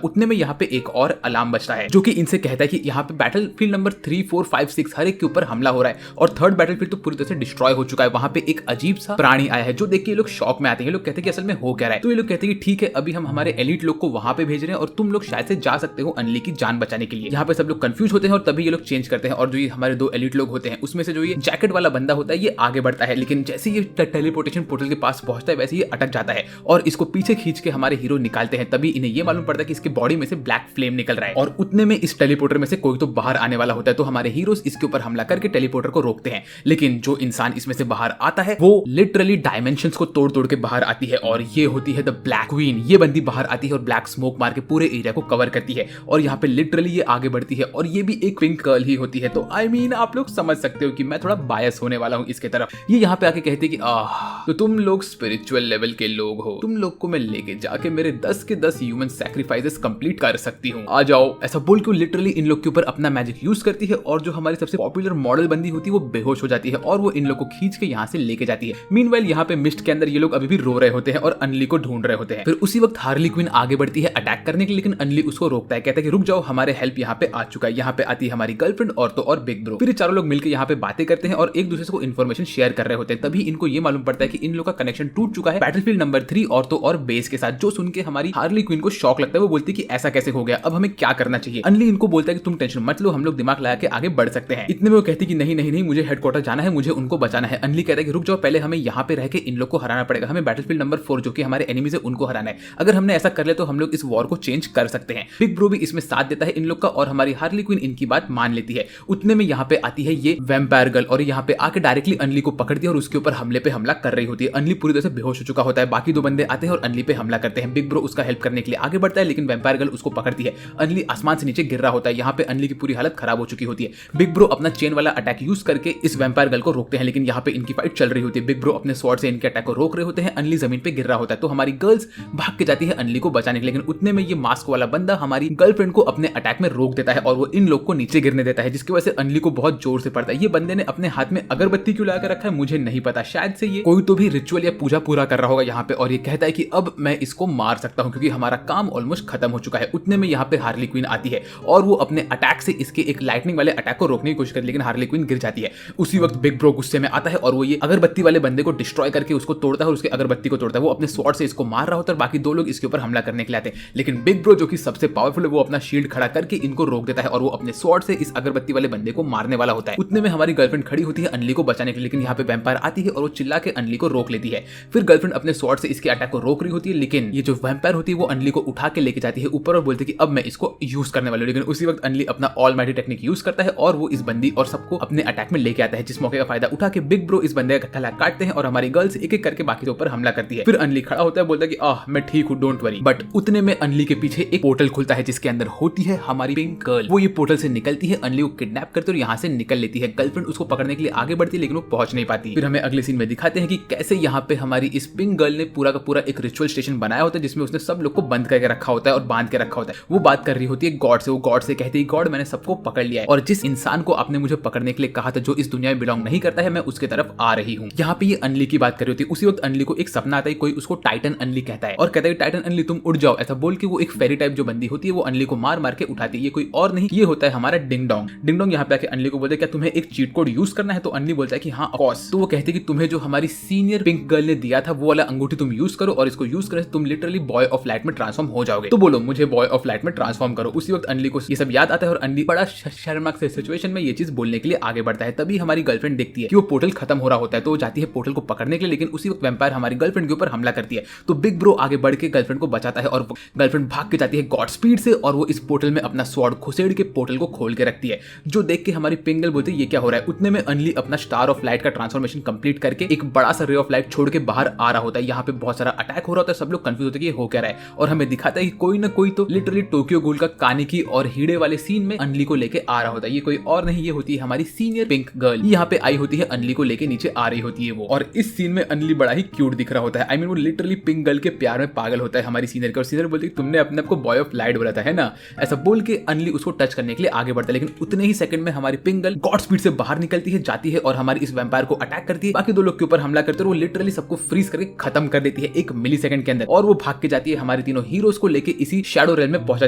उतने में यहाँ पे एक और अलार्म बजता है जो कि इनसे कहता है कि यहाँ पे बैटलफील्ड नंबर 3, 4, 5, 6 हर एक के ऊपर हमला हो रहा है और थर्ड बैटलफील्ड तो पूरी तरह से डिस्ट्रॉय हो चुका है। वहां पे एक अजीब सा प्राणी आया है जो देख के ये लोग शॉक में आते हैं। ये लोग कहते हैं कि असल में हो क्या रहा है। तो ये लोग कहते हैं कि ठीक है, अभी हम हमारे एलिट लोग को वहां पे भेज रहे हैं और तुम लोग शायद से जा सकते हो अनली की जान बचाने के लिए। यहाँ पे सब लोग कंफ्यूज होते हैं और तभी ये लोग चेंज करते हैं और जो ये हमारे 2 एलिट लोग होते हैं उसमें से जो ये जैकेट वाला बंदा होता है ये आगे बढ़ता है, लेकिन जैसे ये टेलीपोर्टेशन पोर्टल के पास पहुंचता है वैसे ये अटक जाता है और इसको पीछे खींच के हमारे हीरो निकालते हैं। तभी इन्हें ये मालूम पड़ता है कि इसके बॉडी में से ब्लैक फ्लेम निकल रहा है और उतने में इस टेलीपोर्टर में से कोई तो बाहर आने वाला होता है। तो हमारे हीरोज इसके ऊपर हमला करके टेलीपोर्टर को रोकते हैं, लेकिन जो इंसान इसमें से बाहर आता है वो लिटरली डायमेंशंस को तोड़ तोड़ के बाहर आती है और ये होती है द ब्लैक क्वीन। ये बंदी बाहर आती है और ब्लैक स्मोक मार के पूरे एरिया को कवर करती है और यहाँ पे लिटरली ये आगे बढ़ती है और ये भी एक पिंक गर्ल ही होती है। तो आई मीन आप लोग समझ सकते हो कि मैं थोड़ा बायस होने वाला हूँ इसके तरफ। ये यहाँ पे आके कहते हैं कि तो तुम लोग स्पिरिचुअल लेवल के लोग हो, तुम लोग को मैं लेके जाके मेरे 10 के 10 ह्यूमन सैक्रिफाइसेस कंप्लीट कर सकती हूँ, आ जाओ। ऐसा बोल के लिटरली इन लोग के ऊपर अपना मैजिक यूज करती है और जो हमारी सबसे पॉपुलर मॉडल बंदी होती है वो बेहोश हो जाती है और वो इन लोग को खींच के यहाँ से लेके जाती है। मीनवाइल यहाँ पे मिस्ट के अंदर ये लोग अभी भी रो रहे होते हैं और अनली को ढूंढ रहे होते हैं। फिर उसी वक्त हार्ली क्वीन आगे बढ़ती है अटैक करने के लिए, लेकिन अनली उसको रोकता है, कहता है कि रुक जाओ, हमारे हेल्प यहाँ पे आ चुका है। यहाँ पे आती है हमारी गर्लफ्रेंड और बिग ब्रो। फिर चारों लोग मिलकर यहाँ पे बातें करते हैं और एक दूसरे को इन्फॉर्मेशन शेयर कर रहे होते हैं। तभी इनको ये मालूम पड़ता है कि इन लोग का कनेक्शन टूट चुका है बैटलफील्ड नंबर 3 और बेस के साथ, जो सुन के हमारी हार्ली क्वीन को शॉक लगता है। वो बोलती है कि ऐसा कैसे हो गया, अब हमें क्या करना चाहिए। अनली इनको बोलता है कि तुम टेंशन मत लो, हम लोग दिमाग लगा के आगे बढ़ सकते हैं। इतने में वो कहती कि नहीं, मुझे हेडक्वार्टर जाना है, मुझे उनको बचाना है। अनली कहता है कि रुक जाओ, पहले हमें यहाँ पे रह के इन लोग को हराना पड़ेगा, हमें बैटलफील्ड नंबर 4 जो कि हमारे एनिमीज है उनको हराना है। अगर हमने ऐसा कर लिया तो हम लोग इस वॉर को चेंज कर सकते हैं। बिग ब्रो भी इसमें साथ देता है इन लोग का और हमारी हार्ली क्वीन इनकी बात मान लेती है। उतने में यहाँ पे आती है ये वैम्पायर गर्ल और यहाँ पे आके डायरेक्टली अनली को पकड़ती है और उसके ऊपर हमले पे हमला कर रही होती है। अनली पूरी तरह से बेहोश हो चुका होता है। बाकी 2 बंदे आते हैं और अनली पे हमला करते हैं। बिग ब्रो उसका हेल्प करने के लिए आगे बढ़ता है, लेकिन वैम्पायर गर्ल उसको पकड़ती है। अनली आसमान से नीचे गिर रहा होता है। यहाँ पे अनली की पूरी हालत खराब हो चुकी होती है। बिग ब्रो अपना चेन वाला अटैक यूज करके इस वैम्पायर गर्ल को रोकते हैं, लेकिन यहाँ पे इनकी फाइट चल रही होती है। बिग ब्रो अपने स्वॉर्ड से इनके अटैक को रोक रहे होते हैं। अनली जमीन पे गिर रहा होता है तो हमारी गर्ल्स भाग के जाती है अनली को बचाने के लिए, लेकिन उतने में ये मास्क वाला बंदा हमारी गर्लफ्रेंड को अपने अटैक में रोक देता है और वो इन लोग को नीचे गिरने देता है, जिसकी वजह से अनली को बहुत जोर से पड़ता है। ये बंदे ने अपने हाथ में अगरबत्ती क्यों लगा रखा है मुझे नहीं पता, शायद से ये कोई तो भी रिचुअल या पूजा पूरा कर रहा होगा यहाँ पे, और ये कहता है कि अब मैं इसको मार सकता हूँ क्योंकि हमारा काम ऑलमोस्ट खत्म हो चुका है। उतने में यहाँ पे हार्ली क्वीन आती है और वो अपने अटैक से इसके एक लाइटनिंग वाले अटैक को रोकने की कोशिश करती है, लेकिन हार्ली क्वीन गिर जाती है। उसी वक्त बिग ब्रो गुस्से में आता है और वो ये अगरबत्ती वाले बंदे को डिस्ट्रॉय करके उसको तोड़ता है और उसके अगरबत्ती को तोड़ता है। वो अपने स्वॉर्ड से इसको मार रहा होता है और बाकी 2 लोग इसके ऊपर हमला करने के लिए आते हैं, लेकिन बिग ब्रो जो कि सबसे पावरफुल है वो अपना शील्ड खड़ा करके इनको रोक देता है और वो अपने स्वॉर्ड से इस अगरबत्ती वाले बंदे को मारने वाला होता है। उतने में हमारी गर्लफ्रेंड खड़ी होती है अनली को बचाने के लिए, लेकिन यहाँ पे वैम्पायर आती है और वो चिल्ला के अनली को रोक लेती है। फिर गर्लफ्रेंड अपने स्वॉर्ड से इसके अटैक को रोक रही होती है, लेकिन ये जो वैम्पायर होती है वो अनली को उठा के लेके जाती है ऊपर और बोलती है कि अब मैं इसको यूज करने वाली हूं। लेकिन उसी वक्त अनली अपना ऑलमाइटी टेक्निक यूज करता है और वो इस बंदी और सबको अपने अटैक में लेके आता है, जिस मौके का फायदा उठा के बिग ब्रो इस बंदे का गला काटते हैं और हमारी गर्ल्स एक एक करके बाकी के ऊपर हमला करती है। फिर अनली खड़ा होता है, बोलता है कि मैं ठीक हूँ, डोंट वरी। बट उतने में अनली के पीछे एक पोर्टल खुलता है जिसके अंदर होती है हमारी पिंक गर्ल। वो ये पोर्टल से निकलती है, अनली को किडनैप करती है और यहाँ से निकल लेती है। गर्लफ्रेंड उसको पकड़ने के लिए आगे बढ़ती है लेकिन वो पहुंच नहीं पाती। फिर हमें अगले सीन में दिखाते हैं कि कैसे यहाँ पे हमारी इस पिंक गर्ल ने पूरा का पूरा एक रिचुअल स्टेशन बनाया होता है जिसमें उसने सब लोग को बंद करके रखा होता है और बांध के रखा होता है। वो बात कर रही होती है गॉड से। वो गॉड से कहती है गॉड मैंने सबको पकड़ लिया है और जिस इंसान को आपने मुझे पकड़ने के लिए कहा था जो इस दुनिया में बिलोंग नहीं करता है मैं उसके तरफ आ रही हूँ। यहाँ पे ये अनली की बात कर रही होती है। उसी वक्त अनली को एक सपना आता है, कोई उसको टाइटन अनली कहता है और कहता है टाइटन अनली तुम उड़ जाओ। ऐसा बोल के वो एक फेरी टाइप जो बंदी होती है वो अनली को मार मार के उठाती है। ये कोई और नहीं, ये होता है हमारा डिंग डोंग। डिंग डोंग यहाँ पे आके अनली को बोलते क्या तुम्हें एक चीट कोड यूज करना है, तो अनली बोलता है कि हाँ ऑफ कोर्स। तो वो कहते हैं कि तुम्हें जो हमारी सीनियर पिंक गर्ल ने दिया था वो वाला अंगूठी तुम यूज करो और इसको यूज करने से तुम लिटरली बॉय ऑफ लाइट में ट्रांसफॉर्म हो जाओगे। तो बोलो मुझे बॉय ऑफ लाइट में ट्रांसफॉर्म करो। उसी वक्त अनली को ये सब याद आता है और अनली बड़ा शर्मनाक से सिचुएशन में ये चीज बोलने के लिए आगे बढ़ता है। तभी हमारी गर्लफ्रेंड देखती है कि वो पोर्टल खत्म हो रहा होता है तो वो जाती है पोर्टल को पकड़ने के लिए, लेकिन उसी वक्त वैम्पायर हमारी गर्लफ्रेंड के ऊपर हमला करती है। तो बिग ब्रो आगे बढ़ के गर्लफ्रेंड को बचाता है और गर्लफ्रेंड भाग के जाती है गॉड स्पीड से और वो इस पोर्टल में अपना स्वॉर्ड घुसेड़ के पोर्टल को खोल के रखती है, जो देख के हमारी पिंक गर्ल बोलती है ये क्या हो रहा है। उतने में अनली अपना स्टार ऑफ लाइट का ट्रांसफॉर्मेशन कंप्लीट करके एक बड़ा सा रे ऑफ लाइट छोड़ के बाहर आ रहा होता है। यहाँ पे बहुत सारा अटैक हो रहा होता है, सब लोग कंफ्यूज होते हैं कि ये हो क्या रहा है और हमें दिखाता है कि कोई ना कोई तो लिटरली टोक्यो गूल का कानिकी और हीड़े वाले सीन में अनली को लेके आ रहा होता है। ये कोई और नहीं, ये होती है हमारी सीनियर पिंक गर्ल। यहाँ पे आई होती है अनली को लेके नीचे आ रही होती है वो, और इस सीन में अनली बड़ा ही क्यूट दिख रहा होता है। आई मीन वो लिटरली पिंक गर्ल के प्यार में पागल होता है हमारी सीनियर का, और सीनियर बोलती है तुमने अपने आप को बॉय ऑफ लाइट बोला था है ना। ऐसा बोल के अनली उसको टच करने के लिए आगे बढ़ता है, लेकिन उतने ही सेकंड में हमारी पिंक गर्ल गॉड स्पीड से बाहर निकलती है, जाती है और हमारी इस वैम्पायर को अटैक करती है। बाकी 2 लोग के ऊपर हमला करते हैं और वो लिटरली सबको फ्रीज करके खत्म कर देती है। 1 मिलीसेकंड के अंदर और वो भाग के जाती है हमारे तीनों हीरोज को लेके इसी शैडो रेल्म में पहुंचा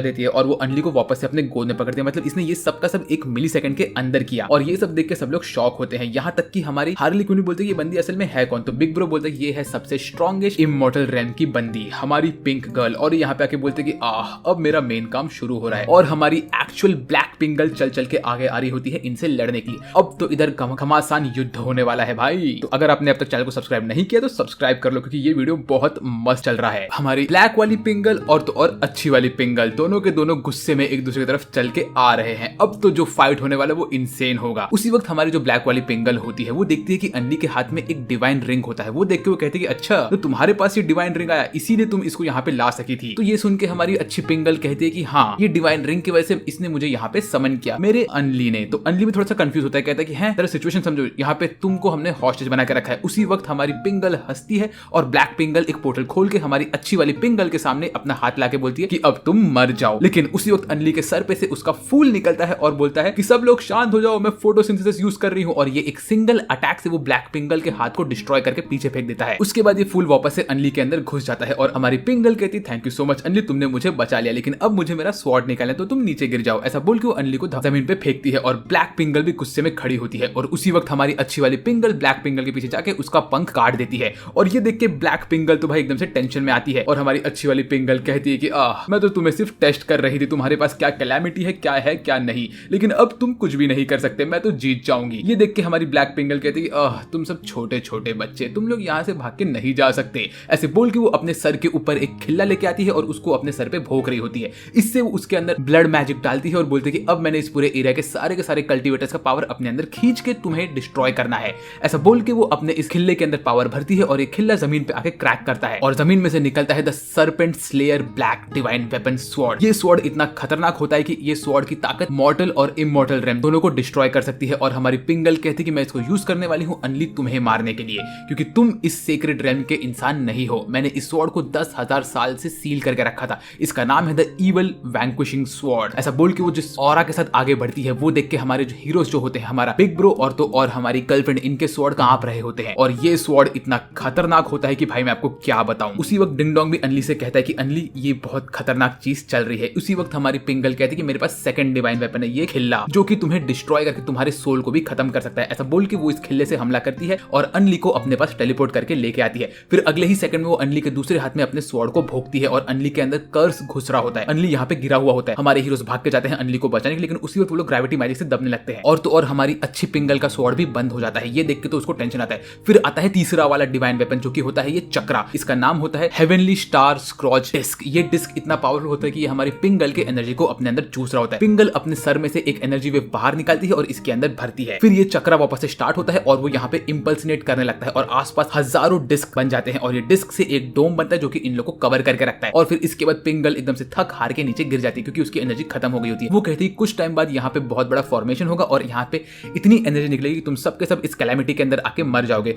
देती है और वो अनली को वापस से अपने गोद में पकड़ती है। मतलब इसने ये सब का सब 1 मिलीसेकंड के अंदर किया और ये सब देख के सब लोग शॉक होते हैं। यहाँ तक कि हमारी हार्ली क्विन बोलते हैं ये बंदी असल में है कौन, तो बिग ब्रो बोलता है ये है सबसे स्ट्रॉन्गेस्ट इमॉर्टल रेल्म की बंदी हमारी पिंक गर्ल। और यहाँ पे आके बोलते कि अब मेरा मेन काम शुरू हो रहा है और हमारी एक्चुअल ब्लैक पिंक गर्ल चल चल के आगे आ रही होती है इनसे लड़ने के लिए। अब तो इधर घमासान युद्ध होने वाला है भाई। तो अगर आपने अब तक चैनल को सब्सक्राइब नहीं किया तो सब्सक्राइब कर लो क्योंकि ये वीडियो बहुत मस्त चल रहा है। हमारी ब्लैक वाली पिंक गर्ल और तो और अच्छी वाली पिंक गर्ल दोनों के दोनों गुस्से में एक दूसरे की तरफ चल के आ रहे हैं। अब तो जो फाइट होने वाला है वो इंसेन होगा। उसी वक्त हमारी जो ब्लैक वाली पिंक गर्ल होती है वो देखती है कि अनली के हाथ में एक डिवाइन रिंग होता है। वो देख के वो कहती है कि अच्छा तो तुम्हारे पास ये डिवाइन रिंग आया इसीलिए तुम इसको यहाँ पे ला सकी थी। तो ये सुन के हमारी अच्छी पिंक गर्ल कहती है कि हाँ ये डिवाइन रिंग की वजह से इसने मुझे यहाँ पे समन किया मेरे अनली ने। तो अनली भी थोड़ा सा कंफ्यूज होता है, कहता है कि है तेरा सिचुएशन समझो, यहाँ पे तुमको हमने हॉस्टेज बना के रखा है। उसी वक्त हमारी पिंक गर्ल हंसती है और ब्लैक पिंक गर्ल एक पोर्टल खोल के हमारी अच्छी वाली पिंक गर्ल के सामने अपना हाथ लाके बोलती है कि अब तुम मर जाओ। लेकिन उसी वक्त अनली के सर पे से उसका फूल निकलता है और बोलता है कि सब लोग शांत हो जाओ, मैं फोटोसिंथेसिस यूज कर रही हूँ। और ये एक सिंगल अटैक से वो ब्लैक पिंक गर्ल के हाथ को डिस्ट्रॉय करके पीछे फेंक देता है। उसके बाद ये फूल वापस से अनली के अंदर घुस जाता है और हमारी पिंक गर्ल कहती है thank you so much only, तुमने मुझे बचा लिया, लेकिन अब मुझे मेरा स्वॉर्ड निकालना है तो तुम नीचे गिर जाओ। ऐसा बोल के वो अनली को जमीन पे फेंकती है और ब्लैक पिंक गर्ल भी गुस्से में खड़ी होती है। और उसी वक्त हमारी अच्छी वाली pink girl black pink girl के पीछे जाके उसका पंख काट देती है। और ये देख के ब्लैक पिंक गर्ल तो भाई एकदम से टेंशन में आती है और हमारी अच्छी वाली पिंक गर्ल कहती है कि मैं तो तुम्हें सिर्फ टेस्ट कर रही थी, तुम्हारे पास क्या कैलामिटी है क्या नहीं, लेकिन अब तुम कुछ भी नहीं कर सकते, मैं तो जीत जाऊंगी। ये देख के हमारी ब्लैक पिंक गर्ल कहती है कि तुम सब छोटे छोटे बच्चे, तुम लोग यहाँ से भाग के नहीं जा सकते। ऐसे बोल के वो अपने सर के ऊपर एक खिल्ला लेके आती है और उसको अपने सर पे भोंक रही होती है। इससे वो उसके अंदर ब्लड मैजिक डालती है और बोलती है कि अब मैंने इस पूरे एरिया के सारे कल्टीवेटर्स का पावर अपने अंदर खींच के तुम्हें डिस्ट्रॉय करना है। ऐसा बोल के वो अपने इस खिल्ले के अंदर पावर भरती है और एक खिल्ला जमीन पे आके क्रैक करता है और जमीन में से निकलता है the serpent slayer black divine weapon sword. ये स्वॉर्ड इतना खतरनाक होता है कि ये स्वॉर्ड की ताकत मॉर्टल और इमॉर्टल रेम दोनों को डिस्ट्रॉय कर सकती है। और हमारी पिंक गर्ल कहती है कि मैं इसको यूज करने वाली हूँ अनली तुम्हें मारने के लिए, क्योंकि तुम इस सेक्रेड रेम के इंसान नहीं हो। मैंने इस स्वॉर्ड को 10,000 साल से सील करके रखा था, इसका नाम है द इवल वैंक्विशिंग स्वॉर्ड। ऐसा बोल के वो जिस ऑरा के साथ आगे बढ़ती है वो देख के हमारे जो हीरोज जो होते हैं, हमारा बिग ब्रो और तो और हमारी गर्लफ्रेंड, इनके स्वॉर्ड कांप रहे होते हैं। और ये स्वॉर्ड इतना खतरनाक होता है कि भाई मैं आपको क्या बताऊं। उसी वक्त डिंग डोंग भी अनली से कहता है कि अनली ये बहुत खतरनाक चीज चल रही है। उसी वक्त हमारी पिंक गर्ल कहती है कि मेरे पास सेकंड डिवाइन वेपन है, ये खिल्ला, जो कि तुम्हें डिस्ट्रॉय करके तुम्हारे सोल को भी खत्म कर सकता है। ऐसा बोल के वो इस खिल्ले से हमला करती है और अनली को अपने पास टेलीपोर्ट करके लेके आती है। फिर अगले ही सेकंड में वो अनली के दूसरे हाथ में अपने स्वॉर्ड को भोंकती है और अनली के अंदर कर्स घुस रहा होता है। अनली यहाँ पे गिरा हुआ होता है। हमारे हीरोज भाग के जाते हैं अनली को बचाने के, लेकिन उसी वक्त वो लोग ग्रेविटी मैजिक से दबने लगते हैं। और तो और हमारी अच्छी पिंक गर्ल का स्वॉर्ड भी बंद हो जाता है। ये देख के तो उसको टेंशन आता है। फिर आता है तीसरा वाला डिवाइन वेपन जो कि होता है ये चक्रा। इसका नाम होता है हेवनली स्टार स्क्रॉच डिस्क। ये डिस्क इतना पावरफुल होता है कि ये हमारी पिंक गर्ल के एनर्जी को अपने अंदर चूस रहा होता है। पिंक गर्ल अपने सर में से एक एनर्जी वेव बाहर निकालती है और इसके अंदर भरती है। फिर ये चक्रा वापस से स्टार्ट होता है और वो यहाँ पे इंपल्सिनेट करने लगता है और आसपास हजारों डिस्क बन जाते हैं और ये डिस्क से एक डोम बनता है जो कि इन लोगों को कवर करके रखता है। और फिर इसके बाद पिंक गर्ल एकदम से थक हार के नीचे गिर जाती है क्योंकि उसकी एनर्जी खत्म हो गई होती है। वो कहती है कुछ टाइम बाद यहाँ पे बहुत बड़ा फॉर्मेशन होगा और यहाँ पे इतनी एनर्जी निकलेगी कि तुम सब के सब इस कैलामिटी के अंदर आके मर जाओगे।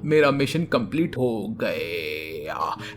मेरा मिशन कंप्लीट हो गए।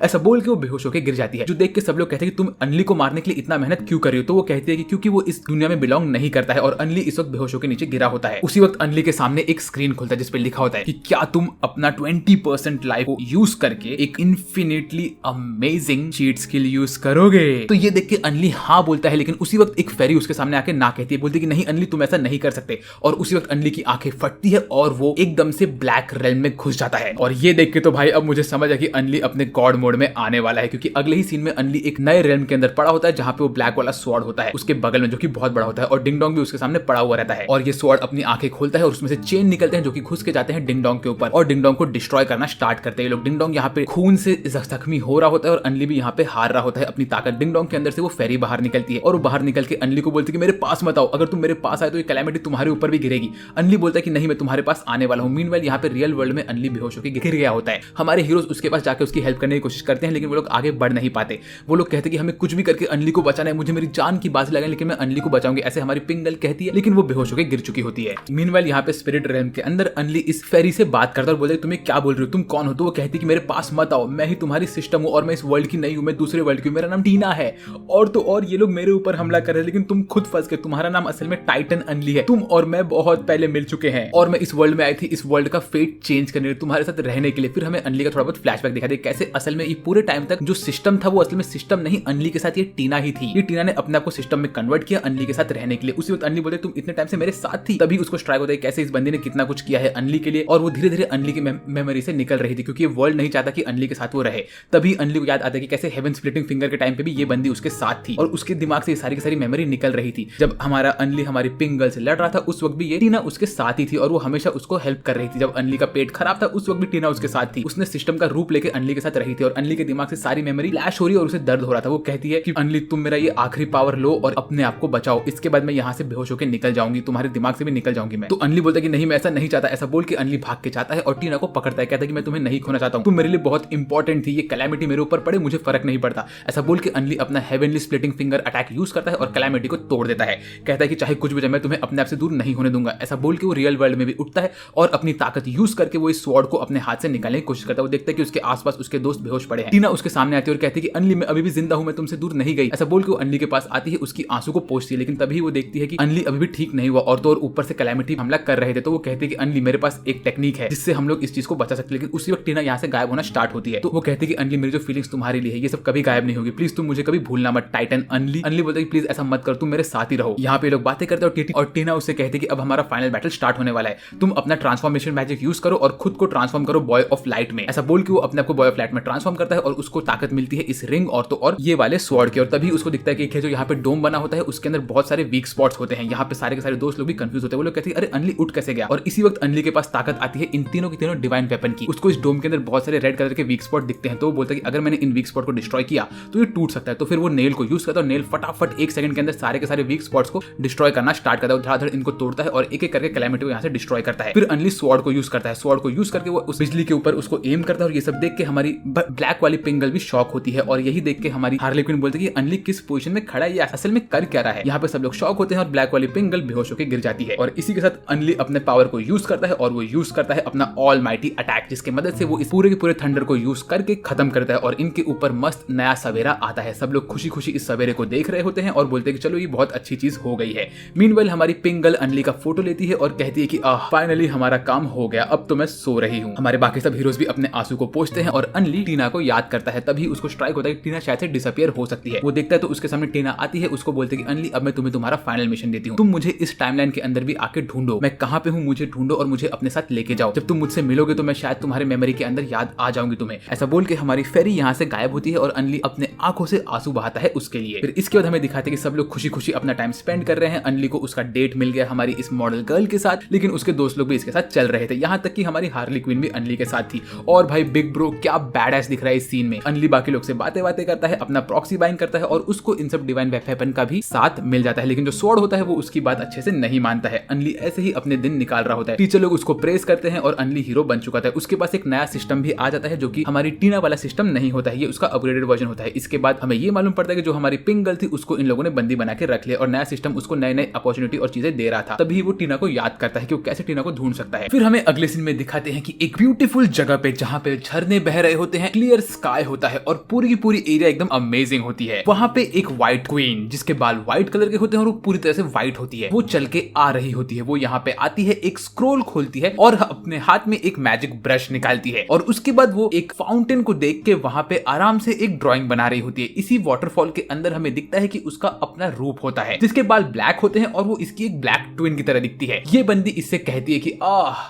ऐसा बोल के वो बेहोश होकर गिर जाती है, जो देख के सब लोग कहते हैं कि तुम अनली को मारने के लिए इतना मेहनत क्यों कर रही हो। तो वो कहती है कि क्योंकि वो इस दुनिया में बिलोंग नहीं करता है और अनली इस वक्त बेहोश होकर नीचे गिरा होता है। उसी वक्त अनली के सामने एक स्क्रीन खुलता है जिसपे लिखा होता है कि क्या तुम अपना 20% लाइफ को यूज करके एक infinitely amazing cheat skill use करोगे। तो ये देख के अनली हाँ बोलता है, लेकिन उसी वक्त एक फेरी उसके सामने आके ना कहती है, बोलती है कि नहीं अनली तुम ऐसा नहीं कर सकते। और उसी वक्त अनली की आंखें फटती है और वो एकदम से ब्लैक रेल्म में घुस जाता है। और ये देख के तो भाई अब मुझे समझ आया कि अनली अपने गॉड मोड में आने वाला है, क्योंकि अगले ही सीन में अनली एक नए रेल्म के अंदर पड़ा होता है जहां पे वो ब्लैक वाला स्वॉर्ड होता है उसके बगल में, जो कि बहुत बड़ा होता है। और डिंग डोंग भी उसके सामने पड़ा हुआ रहता है और ये स्वॉर्ड अपनी आंखें खोलता है और उसमें से चेन निकलते हैं जो कि घुस के जाते हैं डिंग डोंग के ऊपर और डिंग डोंग को डिस्ट्रॉय करना स्टार्ट करते हैं लोग। डिंग डोंग यहाँ पे खून से जख्मी हो रहा होता है और अनली भी यहाँ पे हार रहा होता है अपनी ताकत। डिंग डोंग के अंदर से वो फेरी बाहर निकलती है और वो बाहर निकल के अनली को बोलती है कि मेरे पास मत आओ, अगर तुम मेरे पास आए तो ये कैलामिटी तुम्हारे ऊपर भी गिरेगी। अनली बोलता है कि नहीं मैं तुम्हारे पास आने वाला हूँ। मीनवाइल यहाँ पे रियल वर्ल्ड में अनली बेहोश होकर गिर गया होता है। हमारे हीरोज उसके पास जाकर उसकी हेल्प करने की कोशिश करते हैं, लेकिन वो लोग आगे बढ़ नहीं पाते। वो लोग कहते हैं कि हमें कुछ भी करके अनली को बचाना है, मुझे मेरी जान की बाजी लगा लेकिन मैं अनली को बचाऊंगी, ऐसे हमारी पिंक गर्ल कहती है, लेकिन वो बेहोश होकर गिर चुकी होती है। मीनवाइल यहाँ पे स्पिरिट रेल्म के अंदर अनली इस फेरी से बात करता है और बोलता है तुम्हें क्या बोल रही हो, तुम कौन हो। तो वो कहती है कि मेरे पास मत आओ, मैं ही तुम्हारी सिस्टम हूँ और मैं इस वर्ल्ड की नहीं हूँ, मैं दूसरे वर्ल्ड की हूँ, मेरा नाम टीना है। और तो और ये लोग मेरे ऊपर हमला कर रहे हैं लेकिन तुम खुद फंस गए, तुम्हारा नाम असल में टाइटन अनली है। तुम और मैं बहुत पहले मिल चुके हैं और मैं इस वर्ल्ड में आई थी इस वर्ल्ड का फेट चेंज करने तुम्हारे साथ रहने के लिए। फिर हमें अनली का थोड़ा बहुत फ्लैशबैक दिखा दे कैसे कैसे असल में ये पूरे टाइम तक जो सिस्टम था वो असल में सिस्टम नहीं, अनली के साथ ये टीना ही थी। ये टीना ने अपने आप को सिस्टम में कन्वर्ट किया अनली के साथ रहने के लिए। उसी वक्त अनली बोलते तुम इतने टाइम से मेरे साथ थी, तभी उसको स्ट्राइक होता है कैसे इस बंदी ने कितना कुछ किया है अनली के लिए, और वो धीरे धीरे अनली की मेमोरी से निकल रही थी क्योंकि ये वर्ल्ड नहीं चाहता कि अनली के साथ वो रहे। तभी अनली को याद आता है कि कैसे हेवन स्प्लिटिंग फिंगर के टाइम पे भी ये बंदी उसके साथ थी और उसके दिमाग से ये सारी की सारी मेमोरी निकल रही थी। जब हमारा अनली हमारी पिंक गर्ल से लड़ रहा था उस वक्त भी ये टीना उसके साथ ही थी और वो हमेशा उसको हेल्प कर रही थी। जब अनली का पेट खराब था उस वक्त भी टीना उसके साथ थी। उसने सिस्टम का रूप लेके अनली के साथ रही थी और अनली के दिमाग से सारी मेमोरी फ्लैश हो रही है और उसे दर्द हो रहा था। वो कहती है कि अनली तुम मेरा ये आखिरी पावर लो और अपने आप को बचाओ, इसके बाद मैं यहाँ से बेहोश होकर निकल जाऊंगी, तुम्हारे दिमाग से भी निकल जाऊंगी मैं। तो अनली बोलता है कि नहीं मैं ऐसा नहीं चाहता। ऐसा बोल के अनली भाग के चाहता है और टीना को पकड़ता है, कहता है कि मैं तुम्हें नहीं खोना चाहता हूँ, तुम मेरे लिए बहुत इंपॉर्टेंट थी, ये कैलामिटी मेरे ऊपर पड़े मुझे फर्क नहीं पड़ता। ऐसा बोल के अनली अपना heavenly splitting finger attack use करता है और कैलामिटी को तोड़ देता है। कहता है कि चाहे कुछ भी जाए मैं तुम्हें अपने आप से दूर नहीं होने दूंगा। ऐसा बोल के वो रियल वर्ल्ड में भी उठता है और अपनी ताकत यूज करके वो इस स्वॉर्ड को अपने हाथ से निकालने की कोशिश करता है। वो देखता है कि उसके आसपास उसके दोस्त बेहोश पड़े हैं। टीना उसके सामने आती है और कहती है कि अनली मैं अभी भी जिंदा हूं, मैं तुमसे दूर नहीं गई। ऐसा बोल के वो अनली के पास आती है, उसकी आंसू को पोंछती है, लेकिन तभी वो देखती है कि अनली अभी भी ठीक नहीं हुआ और तो और ऊपर से कैलामिटी हमला कर रहे थे। तो वो कहती है कि अनली मेरे पास एक टेक्निक है जिससे हम लोग इस चीज को बचा सकते हैं। लेकिन उसी वक्त टीना यहाँ से गायब होना स्टार्ट होती है। तो वो कहती है कि अनली मेरी जो फीलिंग्स तुम्हारे लिए है ये सब कभी गायब नहीं होगी, प्लीज तुम मुझे कभी भूलना मत टाइटन। अनली बोलता है कि प्लीज ऐसा मत कर, तुम मेरे साथ ही रहो। यहाँ पे लोग बातें करते हैं और टीना उससे कहती है कि अब हमारा फाइनल बैटल स्टार्ट होने वाला है, तुम अपना ट्रांसफॉर्मेशन मैजिक यूज करो और खुद को ट्रांसफॉर्म करो बॉय ऑफ लाइट में। ऐसा बोल के वो अपने आप को बॉय ऑफ लाइट में ट्रांसफॉर्म करता है और उसको ताकत मिलती है इस रिंग और तो और ये वाले स्वॉर्ड की। और तभी उसको दिखता है कि जो यहाँ पे डोम बना होता है उसके अंदर बहुत सारे वीक स्पॉट्स होते हैं। यहाँ पे सारे के सारे दोस्त लोग भी कंफ्यूज होते हैं। वो लोग कहते हैं अरे अनली उठ कैसे गया। और इसी वक्त अनली के पास ताकत आती है इन तीनों की तीनों डिवाइन वेपन की। उसको इस डोम के अंदर बहुत सारे रेड कलर के वीक स्पॉट दिखते हैं। तो वो बोलता है कि अगर मैंने इन वीक स्पॉट को डिस्ट्रॉय किया तो ये टूट सकता है। तो फिर वो नेल को यूज करता है और नेल फटाफट 1 सेकंड के अंदर सारे के सारे वीक स्पॉट्स को डिस्ट्रॉय करना स्टार्ट करता है। धड़ाधड़ इनको तोड़ता है और एक एक करके कैलामिटी को यहाँ से डिस्ट्रॉय करता है। फिर अनली स्वॉर्ड को यूज करता है। स्वॉर्ड को यूज करके वो उस बिजली के ऊपर उसको एम करता है और ये सब देख के हमारी ब्लैक वाली पिंक गर्ल भी शॉक होती है। और यही देख के हमारी हार्ली क्वीन बोलती है कि अनली किस पोजीशन में खड़ा है, ये असल में कर क्या रहा है। यहाँ पे सब लोग शॉक होते हैं और ब्लैक वाली पिंक गर्ल बेहोश होकर गिर जाती है। और इसी के साथ अनली अपने पावर को यूज करता है और वो यूज करता है अपना ऑल माइटी अटैक, जिसकी मदद से वो इस पूरे के पूरे थंडर को यूज करके खत्म करता है और इनके ऊपर मस्त नया सवेरा आता है। सब लोग खुशी खुशी इस सवेरे को देख रहे होते हैं और बोलते हैं कि चलो ये बहुत अच्छी चीज हो गई है। मीनवाइल हमारी पिंक गर्ल अनली का फोटो लेती है और कहती है कि फाइनली हमारा काम हो गया, अब तो मैं सो रही हूँ। हमारे बाकी सब हीरोज भी अपने आंसू को पोंछते हैं और अनली टीना को याद करता है। तभी उसको स्ट्राइक होता है कि टीना शायद से डिसअपियर हो सकती है। वो देखता है तो उसके सामने टीना आती है, उसको बोलते हैं कि अनली अब मैं तुम्हें तुम्हारा फाइनल मिशन देती हूँ, तुम मुझे इस टाइमलाइन के अंदर भी आके ढूंढो, मैं कहाँ पे हूँ मुझे ढूंढो और मुझे अपने साथ लेके जाओ। जब तुम मुझसे मिलोगे तो मैं शायद तुम्हारे मेमोरी के अंदर याद आ जाऊंगी तुम्हें। ऐसा बोल के हमारी फेरी यहाँ से गायब होती है और अनली अपने आंखों से आंसू बहाता है उसके लिए। फिर इसके बाद हमें दिखाते हैं कि सब लोग खुशी खुशी अपना टाइम स्पेंड कर रहे हैं। अनली को उसका डेट मिल गया हमारी इस मॉडल गर्ल के साथ, लेकिन उसके दोस्त लोग भी इसके साथ चल रहे थे। यहाँ तक कि हमारी हार्ली क्वीन भी अनली के साथ थी। और भाई बिग ब्रो क्या बैडएस दिख रहा है इस सीन में। अनली बाकी लोग से बातें करता है, अपना प्रॉक्सी बाइंग करता है और उसको इन सब डिवाइन वेपन का भी साथ मिल जाता है। लेकिन जो स्वॉर्ड होता है वो उसकी बात अच्छे से नहीं मानता है। अनली ऐसे ही अपने दिन निकाल रहा होता है। टीचर लोग उसको प्रेस करते हैं और अनली हीरो बन चुका था। उसके पास एक नया सिस्टम भी आ जाता है जो कि हमारी टीना वाला सिस्टम नहीं होता है, ये उसका अपग्रेडेड वर्जन होता है। इसके बाद हमें ये मालूम पड़ता है कि जो हमारी पिंक गर्ल थी उसको इन लोगों ने बंदी बना के रख लिया और नया सिस्टम उसको नए नए अपॉर्चुनिटी और चीजें दे रहा था। तभी वो टीना को याद करता है कि वो कैसे टीना को ढूंढ सकता है। फिर हमें अगले सीन में दिखाते हैं कि एक ब्यूटीफुल जगह पे जहाँ पे झरने बह रहे होते हैं, क्लियर स्काई होता है और पूरी की पूरी एरिया एकदम अमेजिंग होती है। वहाँ पे एक व्हाइट क्वीन जिसके बाल व्हाइट कलर के होते हैं और वो पूरी तरह से व्हाइट होती है, वो चल के आ रही होती है। वो यहाँ पे आती है, एक स्क्रोल खोलती है और अपने हाथ में एक मैजिक ब्रश निकालती है और उसके बाद वो एक फाउंटेन को देख के वहाँ पे आराम से एक ड्राइंग बना रही होती है। इसी वाटरफॉल के अंदर हमें दिखता है कि उसका अपना रूप होता है जिसके बाल ब्लैक होते हैं और वो इसकी एक ब्लैक ट्विन की तरह दिखती है। ये बंदी इससे कहती है कि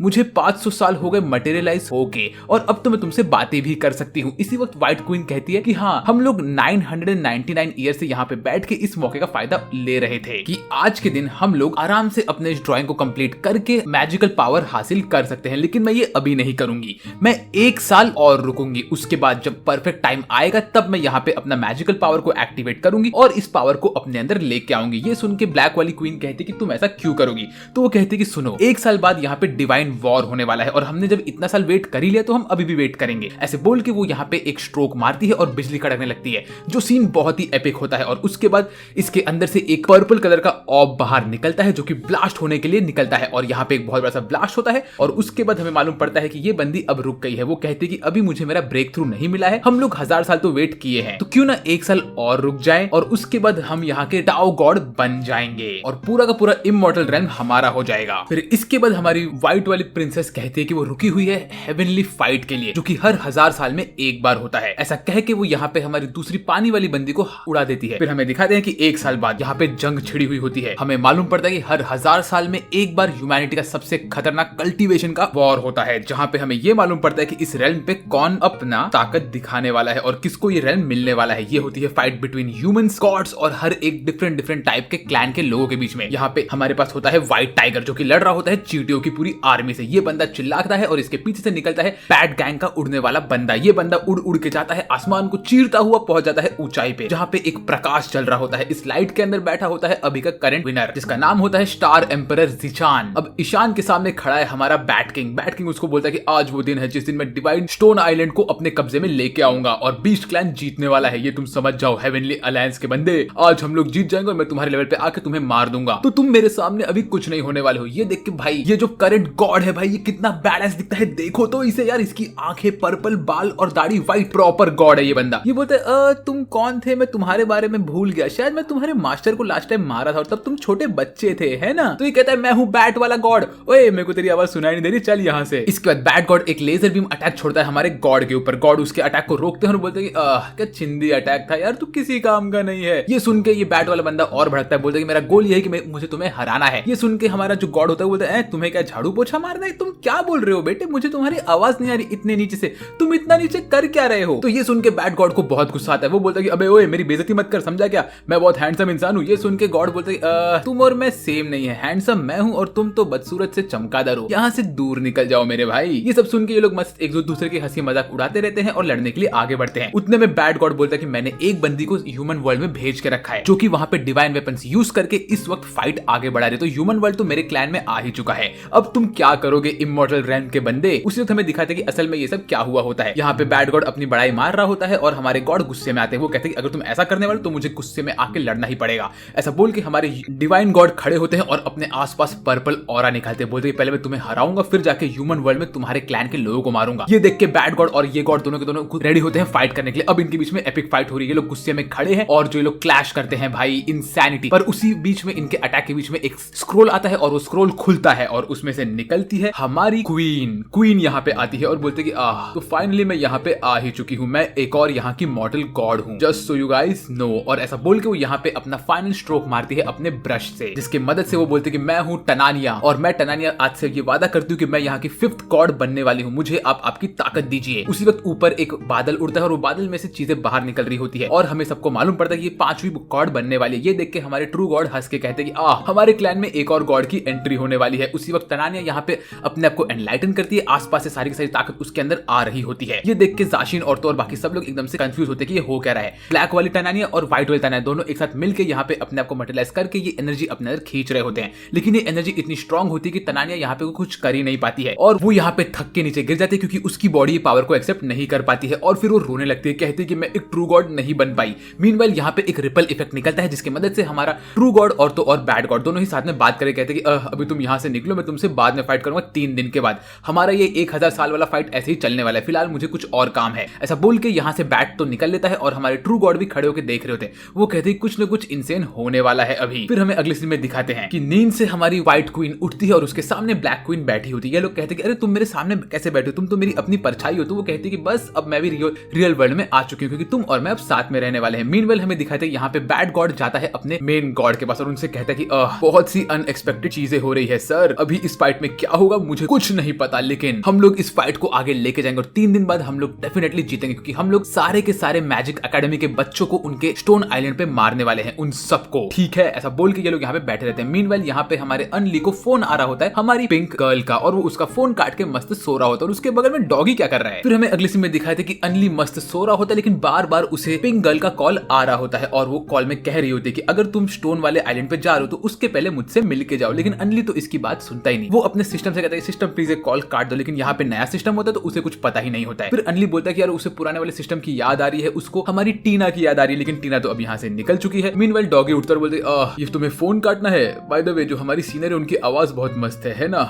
मुझे 500 साल हो गए मटेरियलाइज होके और अब तो मैं तुमसे बातें भी कर सकती हूँ। इसी वक्त व्हाइट क्वीन कहती है कि हाँ, हम लोग 999 ईयर से यहाँ पे बैठ के इस मौके का फायदा ले रहे थे कि आज के दिन हम लोग आराम से अपने इस ड्राइंग को कंप्लीट करके मैजिकल पावर हासिल कर सकते हैं, लेकिन मैं ये अभी नहीं करूंगी, मैं 1 साल और रुकूंगी। उसके बाद जब परफेक्ट टाइम आएगा तब मैं यहाँ पे अपना मैजिकल पावर को एक्टिवेट करूंगी और इस पावर को अपने अंदर लेके आऊंगी। ये सुन के ब्लैक वाली क्वीन कहती कि तुम ऐसा क्यों करोगी? तो वो कहती कि सुनो, 1 साल बाद यहाँ पे डिवाइन वॉर होने वाला है और हमने जब इतना साल वेट कर ही लिया तो हम अभी भी वेट करेंगे। ऐसे बोल के वो यहाँ पे एक स्ट्रोक मारती है और बिजली कड़कने लगती है, जो सीन बहुत ही एपिक होता है। और उसके बाद इसके अंदर से एक पर्पल कलर का ऑब बाहर निकलता है जो कि ब्लास्ट होने के लिए निकलता है और यहाँ पे एक बहुत बड़ा सा ब्लास्ट होता है। और उसके बाद हमें मालूम पड़ता है कि ये बंदी अब रुक गई है। वो कहती है कि अभी मुझे मेरा ब्रेक थ्रू नहीं मिला है, हम लोग 1000 साल तो वेट किए हैं, तो क्यों ना 1 साल और रुक जाए और उसके बाद हम यहाँ के टाओ गॉड बन जाएंगे और पूरा का पूरा इमॉर्टल रेल्म हमारा हो जाएगा। फिर इसके बाद हमारी व्हाइट वाली प्रिंसेस कहती है कि वो रुकी हुई है हेवनली फाइट के लिए, जो कि हर 1000 साल में एक बार होता है। ऐसा कह के वो यहाँ पे हमारी दूसरी पानी वाली बंदी को उड़ा देती है। फिर हमें दिखाते हैं कि 1 साल बाद यहाँ पे जंग छिड़ी हुई होती है। हमें मालूम पड़ता है कि हर 1000 साल में एक बार ह्यूमैनिटी का सबसे खतरनाक कल्टीवेशन का वॉर होता है, जहाँ पे हमें ये मालूम पड़ता है कि इस रेल्म पे कौन अपना ताकत दिखाने वाला है और किसको ये रेल्म मिलने वाला है। ये होती है फाइट बिटवीन ह्यूमंस, गॉड्स और हर एक डिफरेंट टाइप के क्लैन के लोगों के बीच में। यहाँ पे हमारे पास होता है व्हाइट टाइगर जो कि लड़ रहा होता है चींटियों की पूरी आर्मी से। ये बंदा चिल्लाता है और इसके पीछे से निकलता है बैड गैंग का उड़ने वाला बंदा। ये बंदा उड़ उड़ के जाता है, आसमान को चीरता हुआ पहुंच जाता है ऊंचाई पे, जहाँ पे एक प्रकाश चल रहा होता है। इस लाइट के अंदर बैठा होता है अभी का करंट विनर, जिसका नाम होता है स्टार एम्परर ज़ीचान। अब ईशान के सामने खड़ा है हमारा बैट किंग। बैट किंग उसको बोलता है कि आज वो दिन है जिस दिन मैं डिवाइन स्टोन आइलैंड को अपने कब्जे में लेके आऊंगा और बीस्ट क्लैन जीतने वाला है। ये तुम समझ जाओ हेवनली अलायंस के बंदे, आज हम लोग जीत जाएंगे और मैं तुम्हारे लेवल पे आके तुम्हें मार दूंगा, तो तुम मेरे सामने अभी कुछ नहीं होने वाले हो। ये देख के भाई ये जो करंट गॉड है भाई, ये कितना बैडएस दिखता है, देखो तो इसे यार। इसकी आंखें पर्पल, बाल और दाढ़ी व्हाइट, प्रॉपर गॉड है ये बंदा। ये बोलते तुम कौन थे, मैं तुम्हारे बारे में भूल गया, शायद मैं तुम्हारे मास्टर को लास्ट टाइम मारा था और तब तुम छोटे बच्चे थे, है ना। तो ये कहता है मैं हूँ बैट वाला गॉड। ओए मेरे को तेरी आवाज सुनाई नहीं दे रही, चल यहाँ से। इसके बाद बैट गॉड एक लेजर बीम अटैक छोड़ता है हमारे गॉड के ऊपर। गॉड उसके अटैक को रोकते हैं और बोलते हैं कि क्या चिंदी अटैक था यार, तू किसी काम का नहीं है। ये सुन के ये बैट वाला बंदा और भड़कता है, बोलता है कि मेरा गोल ये है कि मुझे तुम्हें हराना है। ये सुन के हमारा जो गॉड होता है बोलता है तुम्हें क्या झाड़ू पोछा मारना है, तुम क्या बोल रहे हो बेटे, मुझे तुम्हारी आवाज नहीं आ रही इतने नीचे से, तुम इतना नीचे कर क्या रहे हो। तो ये सुन के बैट गॉड को बहुत गुस्सा आता है। वो बोलता है कि अबे ओए मेरी बेइज्जती मत कर, समझा क्या, मैं बहुत हैंडसम इंसान हूँ। ये सुन के गॉड बोलते हैं तुम और मैं सेम नहीं है, हैंडसम मैं हूँ और तुम तो बदसूरत से चमकादड़ हो, यहाँ से दूर निकल जाओ मेरे भाई। ये सब सुन के ये लोग मस्त एक दूसरे की हंसी मजाक उड़ाते रहते हैं और लड़ने के लिए आगे बढ़ते हैं। उतने में बैट गॉड बोलता है कि मैंने एक बंदी को ह्यूमन वर्ल्ड में भेज के रखा है जो कि वहां पे डिवाइन वेपन्स यूज करके इस वक्त फाइट आगे बढ़ा रहे। तो ह्यूमन वर्ल्ड तो मेरे क्लैन में आ ही चुका है, अब तुम क्या करोगे इमॉर्टल रैंक के बंदे। उसी वक्त हमें दिखाते हैं कि असल में ये सब क्या हुआ होता है। यहाँ पे बैट गॉड अपनी बड़ाई मार रहा होता है और हमारे गॉड गुस्से में आते हैं। वो कहते हैं कि अगर तुम ऐसा करने वाले तो मुझे गुस्से में आके लड़ना ही पड़ेगा। ऐसा बोल के हमारे डिवाइन गॉड खड़े होते हैं और अपने आसपास पर्पल ऑरा निकालते हैं, बोलते हैं पहले मैं तुम्हें हराऊंगा फिर जाके ह्यूमन वर्ल्ड में तुम्हारे क्लैन के लोगों को मारूंगा। ये देख के बैट गॉड और ये गॉड दोनों के दोनों रेडी होते हैं फाइट करने के लिए। अब इनके बीच में एपिक फाइट हो रही है, लोग गुस्से में खड़े हैं और जो लोग क्लैश करते हैं भाई इंसैनिटी। पर उसी बीच में इनके अटैक के बीच में एक स्क्रोल आता है और वो स्क्रोल खुलता है और उसमें से निकलती है हमारी क्वीन। क्वीन यहाँ पे आती है और बोलते कि तो फाइनली मैं यहाँ पे आ ही चुकी हूँ, मैं एक और यहाँ की मॉडल गॉड हूँ, just so you guys know. और ऐसा बोल के वो यहाँ पे अपना फाइनल स्ट्रोक मारती है अपने ब्रश से, जिसकी मदद से वो बोलती है कि मैं हूँ टनानिया और मैं टनानिया आज से ये वादा करती हूँ कि मैं यहाँ की 5th गॉड बनने वाली हूँ, मुझे आप आपकी ताकत दीजिए। उसी वक्त ऊपर एक बादल उड़ता है और वो बादल में से चीजें बाहर निकल रही होती है और हमें सबको मालूम पड़ता है कि ये 5वीं गॉड बनने वाली है। ये देख के हमारे ट्रू गॉड हंस के कहते हैं कि हमारे क्लैन में एक और गॉड की एंट्री होने वाली है। उसी वक्त टनानिया यहाँ पे अपने आप को एनलाइटन करती है, आसपास से सारी की सारी ताकत उसके अंदर आ रही होती है। ये देख के जाशिन और तो और बाकी सब लोग एकदम से कंफ्यूज होते हैं कि ये हो क्या रहा है। ब्लैक वाली टनानिया और व्हाइट वाली टनानिया दोनों एक साथ मिलकर यहाँ पे अपने आप को मटेरियलाइज करके ये एनर्जी अपने अंदर खींच रहे होते हैं, लेकिन ये एनर्जी इतनी स्ट्रांग होती है कि टनानिया यहाँ पे कुछ कर ही नहीं पाती है और वो यहाँ पे थक के नीचे गिर जाती है क्योंकि उसकी बॉडी पावर को एक्सेप्ट नहीं कर पाती है और फिर वो रोने लगती है, कहती है कि मैं एक ट्रू गॉड नहीं बन पाई। मीनवाइल यहाँ पे एक रिपल इफेक्ट निकलता है जिसकी मदद से हमारा ट्रू गॉड और तो और बैड गॉड दोनों ही साथ में बात करके कहते हैं कि अभी तुम यहाँ से निकलो, मैं तुमसे बाद में फाइट करूंगा 3 दिन के बाद। हमारा ये 1000 साल वाला फाइट ऐसे ही चलने वाला है, फिलहाल मुझे कुछ और काम है। ऐसा बोल के यहाँ से बैट तो निकल लेता है और हमारे ट्रू गॉड भी खड़े होकर देख रहे होते हैं। वो कहते हैं कुछ न कुछ इंसेन होने वाला है अभी। फिर हमें अगले सीन में दिखाते हैं कि नींद से हमारी व्हाइट क्वीन उठती है और उसके सामने ब्लैक क्वीन बैठी होती है। ये लोग कहते हैं कि अरे तुम मेरे सामने कैसे बैठे हो, तुम तो मेरी अपनी परछाई हो। तो वो कहती है कि बस अब मैं भी रियल वर्ल्ड में आ चुकी हूँ क्योंकि तुम और मैं अब साथ में रहने वाले हैं। मीनवेल हमें दिखाते हैं यहाँ पे बैड गॉड जाता है अपने मेन गॉड के पास और उनसे कहता है कि बहुत सी अनएक्सपेक्टेड चीजें हो रही है सर, अभी इस फाइट में क्या होगा मुझे कुछ नहीं पता, लेकिन हम लोग इस फाइट को आगे लेके जाएंगे और 3 दिन बाद हम लोग डेफिनेटली जीतेंगे क्योंकि हम लोग सारे के सारे मैजिक एकेडमी के बच्चों को उनके स्टोन आइलैंड पे मारने वाले हैं, उन सबको। ठीक है, ऐसा बोल के ये लोग यहाँ पे बैठे रहते हैं। मीनवाइल यहाँ पे हमारे अनली को फोन आ रहा होता है हमारी पिंक गर्ल का और वो उसका फोन काट के मस्त सो रहा होता है और उसके बगल में डॉगी क्या कर रहा है। फिर हमें अगले सीन में दिखाते हैं कि अनली मस्त सो रहा होता है लेकिन बार बार उसे पिंक गर्ल का कॉल आ रहा होता है और वो कॉल में कह रही होती है कि अगर तुम स्टोन वाले आइलैंड पे जा रहे हो तो उसके पहले मुझसे मिल के जाओ। लेकिन अनली तो इसकी बात सुनता ही नहीं, वो अपने सिस्टम से कहता है सिस्टम प्लीज एक कॉल काट दो, लेकिन यहाँ पे नया सिस्टम होता है तो उसे कुछ पता ही नहीं होता है। फिर अनली बोलता है कि यार उसे पुराने वाले सिस्टम की याद आ रही है, उसको हमारी टीना की याद आ रही है, लेकिन टीना तो अब यहाँ से निकल चुकी है। मीनवाइल डॉगी उठता और बोलते ये तुम्हें फोन काटना है, बाय द वे जो हमारी सीनियर है उनकी आवाज बहुत मस्त है ना।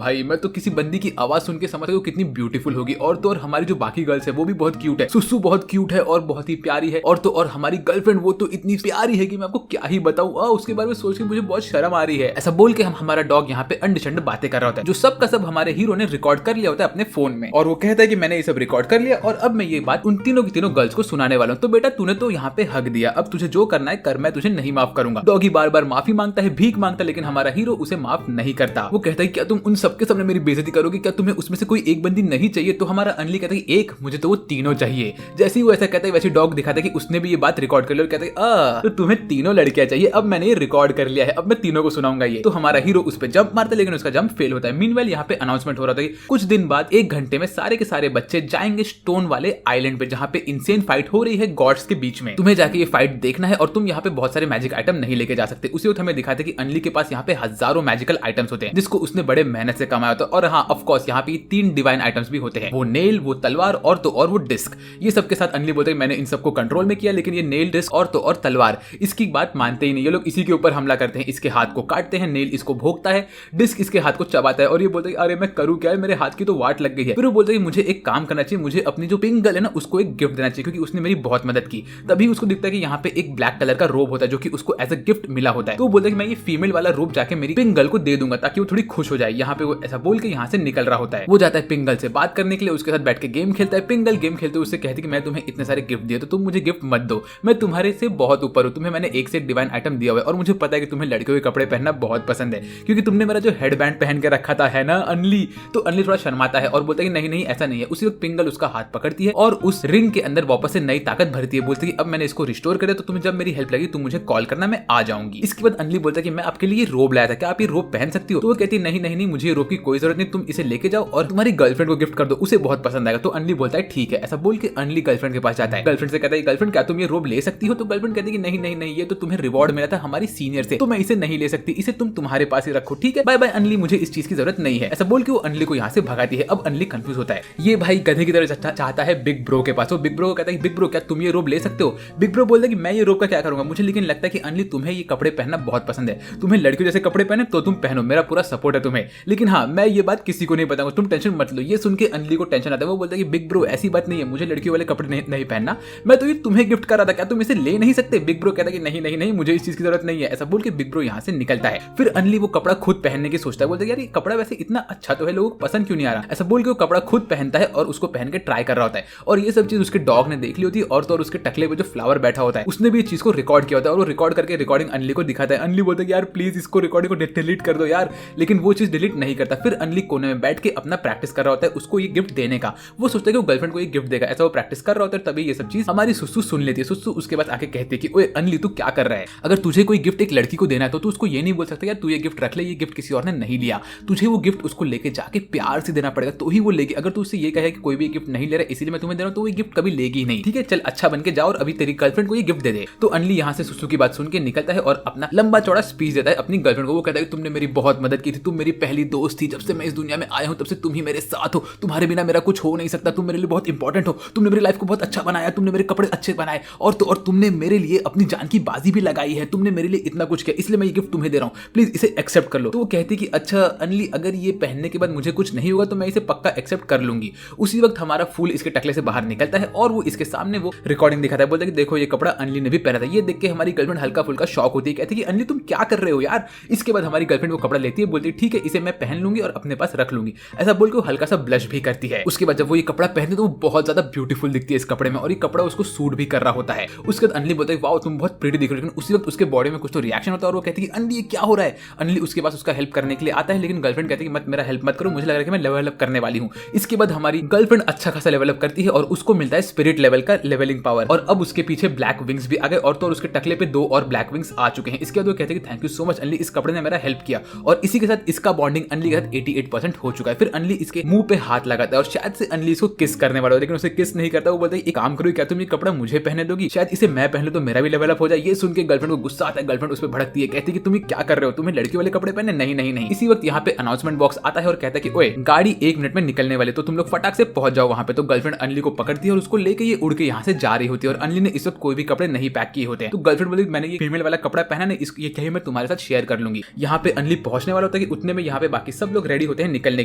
भाई मैं तो किसी बंदी की आवाज सुन के समझ गया कितनी ब्यूटीफुल होगी और तो और हमारी जो बाकी गर्ल्स है वो भी बहुत क्यूट है, सुसु बहुत क्यूट है और बहुत ही प्यारी है और तो और हमारी गर्लफ्रेंड वो तो इतनी प्यारी है कि मैं आपको क्या ही बताऊं, उसके बारे में सोच के मुझे बहुत शर्म आ रही है। ऐसा बोल के हमारा डॉग यहाँ पे अंडचंड बातें कर रहा होता है जो सब का सब हमारे हीरो ने रिकॉर्ड कर लिया होता है अपने फोन में और वो कहता है कि मैंने ये सब रिकॉर्ड कर लिया और अब मैं ये बात उन तीनों की तीनों गर्ल्स को सुनाने वाला हूँ। तो बेटा तूने तो यहाँ पे हक दिया, अब तुझे जो करना है कर, मैं तुझे नहीं माफ करूंगा। डॉगी बार बार माफी मांगता है, भीख मांगता है, लेकिन हमारा हीरो उसे माफ नहीं करता। वो कहता है क्या तुम उन सबके सामने मेरी बेइज्जती करोगे, क्या तुम्हें उसमें से कोई एक बंदी नहीं चाहिए? तो हमारा अनली कहता है एक, मुझे तो वो तीनों चाहिए। जैसे ही वो ऐसा कहता है वैसे डॉग दिखाता है कि उसने भी ये बात रिकॉर्ड कर ली और कहता है तो तुम्हें तीनों लड़कियां चाहिए, अब मैंने ये रिकॉर्ड कर लिया है, अब मैं तीनों को सुनाऊंगा ये। तो हमारा हीरो उस पर जंप मारता है लेकिन उसका जंप फेल होता है। मीनवाइल यहाँ पे अनाउंसमेंट हो रहा था कि कुछ दिन बाद 1 घंटे में सारे के सारे बच्चे जाएंगे स्टोन वाले आइलैंड पे, जहाँ पे इंसेन फाइट हो रही है गॉड्स के बीच में। तुम्हें जाके ये फाइट देखना है और तुम यहाँ पे बहुत सारे मैजिक आइटम नहीं लेके जा सकते। उसी वक्त हमें दिखाते कि अनली के पास यहाँ पे हजारों मैजिकल आइटम्स होते हैं जिसको उसने बड़े मेहनत से कमाया होता है। और हाँ ऑफ कोर्स यहाँ पे 3 डिवाइन आइटम्स भी होते हैं, वो नेल, वो तलवार और वो डिस्क। ये सब के साथ अनली बोलते हैं मैंने इन सबको कंट्रोल में किया, लेकिन ये नेल, डिस्क और तलवार इसकी बात मानते ही नहीं। ये लोग इसी के ऊपर हमला करते हैं, इसके हाथ को काटते हैं, नेल इसको भोंकता है, डिस्क इसके हाथ को चबाता है और ये बोलता है अरे मैं करूँ क्या है, मेरे हाथ की तो वाट लग गई है। फिर वो बोलता है मुझे एक काम करना चाहिए, मुझे अपनी जो पिंक गर्ल है ना उसको एक गिफ्ट देना चाहिए क्योंकि उसने मेरी बहुत मदद की। तभी उसको दिखता है कि यहाँ पे एक ब्लैक कलर का रोब होता है जो कि उसको एज अ गिफ्ट मिला होता है। तो वो बोलता है कि मैं ये फीमेल वाला रोब जाके मेरी पिंक गर्ल को दे दूंगा ताकि वो थोड़ी खुश हो जाए। यहाँ पे वो ऐसा बोल के यहाँ से निकल रहा होता है। वो जाता है पिंक गर्ल से बात करने के लिए, उसके साथ बैठ के गेम खेलता है। पिंक गर्ल गेम खेलते हुए उससे कहती है कि मैं तुम्हें इतने सारे गिफ्ट दिए तो तुम मुझे गिफ्ट मत दो, मैं तुम्हारे से बहुत ऊपर हूँ, तुम्हें मैंने एक से एक डिवाइन आइटम दिया हुआ है और मुझे पता है कि तुम्हें लड़कियों के कपड़े पहनना बहुत पसंद है क्योंकि तुमने मेरा जो हेडबैंड पहन के रखा था है ना अनली। तो अनली थोड़ा शर्माता है और बोलता है कि नहीं नहीं ऐसा नहीं है। उसी वक्त पिंक गर्ल उसका हाथ पकड़ती है और उस रिंग के अंदर वापस से नई ताकत भरती है। बोलती है कि अब मैंने इसको रिस्टोर कर दिया तो तुम्हें जब मेरी हेल्प लगी तुम मुझे कॉल करना, मैं आ जाऊंगी। इसके बाद अनली बोलता है कि मैं आपके लिए रोब लाया था, क्या आप ये रोब पहन सकती हो? तो वो कहती है नहीं नहीं नहीं मुझे रोब की कोई जरूरत नहीं, तुम इसे लेके जाओ और तुम्हारी गर्लफ्रेंड को गिफ्ट कर दो, उसे बहुत पसंद आएगा। तो अनली बोलता है ठीक है। ऐसा बोल के अनली गर्लफ्रेंड के पास जाता है। गर्लफ्रेंड से कहता है गर्लफ्रेंड क्या तुम ये रोब ले सकती हो? तो गर्लफ्रेंड कहती है कि नहीं नहीं नहीं ये तो तुम्हें रिवॉर्ड मिला था हमारी सीनियर से, तो मैं इसे नहीं ले सकती, इसे तुम तुम्हारे पास ही रखो, ठीक है बाय बाय अनली, मुझे इस चीज की जरूरत नहीं है। ऐसा बोल के वो अनली को यहाँ से भगाती है। अब अनली कंफ्यूज होता है, ये भाई गधे की तरह चाहता है बिग ब्रो के पास। वो बिग ब्रो को कहता है बिग ब्रो क्या तुम ये रोब ले सकते हो? बिग ब्रो बोलता है कि मैं ये रोब का क्या करूंगा, मुझे लेकिन लगता है कि अनली तुम्हें ये कपड़े पहनना बहुत पसंद है, तुम्हें लड़कियों जैसे कपड़े पहने तो तुम पहनो, मेरा पूरा सपोर्ट है तुम्हें, लेकिन हाँ मैं ये बात किसी को नहीं बताऊंगा, तुम टेंशन मत लो। ये सुन के अनली को टेंशन आता है। वो बोलता है कि बिग ब्रो ऐसी बात नहीं है, मुझे लड़कियों वाले कपड़े नहीं पहनना, मैं तो ये तुम्हें गिफ्ट कर रहा था, क्या तुम इसे ले नहीं सकते? बिग ब्रो कहता है कि नहीं नहीं नहीं मुझे इस चीज की जरूरत नहीं है। ऐसा बोल के बिग ब्रो यहाँ से निकलता है। फिर अनली वो कपड़ा खुद पहनने की सोचता है। बोलता है यार ये कपड़ा वैसे इतना अच्छा तो है, लोगों को पसंद क्यों नहीं आ रहा? ऐसा बोल के वो कपड़ा खुद पहनता है और उसको पहन के ट्राई कर रहा होता है। और ये सब चीज उसके डॉग ने देख ली होती है और तो और उसके टकले पे जो फ्लावर बैठा होता है उसने भी इस चीज को रिकॉर्ड किया होता है और वो रिकॉर्ड करके रिकॉर्डिंग अनली को दिखाता है। अनली बोलता है यार प्लीज इसको रिकॉर्डिंग को डिलीट कर दो यार, लेकिन वो चीज डिलीट नहीं करता। फिर अनली कोने में बैठ के अपना प्रैक्टिस कर रहा होता है उसको ये गिफ्ट देने का। वो सोचता है कि वो गर्लफ्रेंड को ये गिफ्ट देगा, ऐसा वो प्रैक्टिस कर रहा होता है। तभी ये सब चीज हमारी सुसु सुन लेती है। सुसु उसके बाद आके कहती है कि ओए अनली तू क्या कर रहा है? अगर तुझे कोई गिफ्ट एक लड़की को देना है तो तू उसको ये नहीं बोल सकता यार तू ये गिफ्ट रख ले, ये गिफ्ट किसी और ने नहीं लिया। तुझे वो गिफ्ट उसको लेके जाके प्यार से देना पड़ेगा तो ही वो लेगी। अगर तू उससे ये कहे कि कोई भी गिफ्ट नहीं ले रहा इसीलिए मैं तुम्हें दे रहा हूं, तो वो गिफ्ट कभी लेगी नहीं। ठीक है चल अच्छा बन के जाओ और अभी तेरी गर्लफ्रेंड को ये गिफ्ट दे दे। तो अनली यहाँ से सुसु की बात सुन के निकलता है और अपना लंबा चौड़ा स्पीच देता है अपनी गर्लफ्रेंड को। वो कहता है कि तुमने मेरी बहुत मदद की थी, तुम मेरी पहली दोस्त थी, जब से मैं इस दुनिया में आया हूं तब से तुम ही मेरे साथ हो, तुम्हारे बिना मेरा कुछ हो नहीं सकता, तुम मेरे लिए बहुत इंपॉर्टेंट हो, तुमने मेरी लाइफ को बहुत अच्छा बनाया, तुमने मेरे कपड़े अच्छे बनाए और तुमने मेरे लिए अपनी जान की बाजी भी लगाई है, तुमने मेरे लिए इतना कुछ किया, इसलिए मैं ये गिफ्ट तुम्हें दे रहा हूं, प्लीज इसे एक्सेप्ट कर लो। तो वो कहती कि अच्छा अनली अगर ये पहनने के बाद मुझे कुछ नहीं होगा तो मैं इसे पक्का एक्सेप्ट कर लूंगी। उसी वक्त हमारा फूल इसके टकले से बाहर निकलता है और वो इसके सामने वो रिकॉर्डिंग दिखाता है। बोलता है कि देखो ये कपड़ा अनली ने भी पहना था। ये देख के हमारी गर्लफ्रेंड हल्का फुल्का शॉक होती है, कहती है कि अनली तुम क्या कर रहे हो यार। इसके बाद हमारी गर्लफ्रेंड वो कपड़ा लेती है, बोलती है ठीक है इसे मैं पहन लूंगी और अपने पास रख लूंगी। ऐसा बोल के वो हल्का सा ब्लश भी करती है। उसके बाद जब वो ये कपड़ा पहनती है तो वो बहुत ज्यादा ब्यूटीफुल दिखती है इस कपड़े में और ये कपड़ा उसको सूट भी कर रहा होता है। उसके बाद अनली बोलता है वाओ तुम बहुत प्रीटी दिख रही हो, लेकिन उसी वक्त उसके बॉडी में कुछ तो रिएक्शन होता है और वो कहती है अनली ये क्या हो रहा है। अनली उसके पास उसका हेल्प करने के लिए आता है, लेकिन गर्लफ्रेंड कहती है कि मत मेरा हेल्प मत करो, मुझे लग रहा है कि मैं लेवल अप करने वाली हूं। इसके बाद हमारी गर्लफ्रेंड अच्छा खासा लेवल अप करती है और उसको मिलता है स्पिरिट लेवल का लेवलिंग पावर और अब उसके पीछे ब्लैक विंग्स भी आ गए और तो और उसके टकले पे 2 और ब्लैक विंग्स आ चुके हैं। इसके बाद वो कहते हैं कि thank you so much only, इस कपड़े ने मेरा हेल्प किया और इसी के साथ इसका बॉन्डिंग अनली के साथ 88% हो चुका है। फिर अनली इसके मुंह पे हाथ लगाता है और शायद से अनली इसको किस करने वाला हो, लेकिन उसे किस नहीं करता। वो बोलता है एक काम करो क्या तुम ये कपड़ा मुझे पहने दोगी, शायद इसे मैं पहन लूं तो मेरा भी लेवल अप हो जाए। ये सुन के गर्लफ्रेंड को गुस्सा आता है, गर्लफ्रेंड उस पर भड़कती है, कहती है कि तुम क्या कर रहे हो, तुम्हें लड़की वाले कपड़े पहने? नहीं नहीं नहीं। इसी वक्त यहाँ पे अनाउंसमेंट बॉक्स आता है और कहता है कि ओए गाड़ी 1 मिनट में निकलने वाली, तो तुम लोग फटाक से पहुंच जाओ वहां पे। तो गर्लफ्रेंड अनली को पकड़ती है और उसको लेके ये उड़ के यहाँ से जा रही होती है और अनली ने इस वक्त कोई भी कपड़े नहीं पैक किए होते हैं। तो गर्लफ्रेंड बोली मैंने ये फीमेल वाला कपड़ा पहना नहीं, ये कहीं मैं तुम्हारे साथ शेयर कर लूंगी। यहाँ पे अनली पहुंचने वाला होता है कि उतने में यहाँ पे बाकी सब लोग रेडी होते हैं निकलने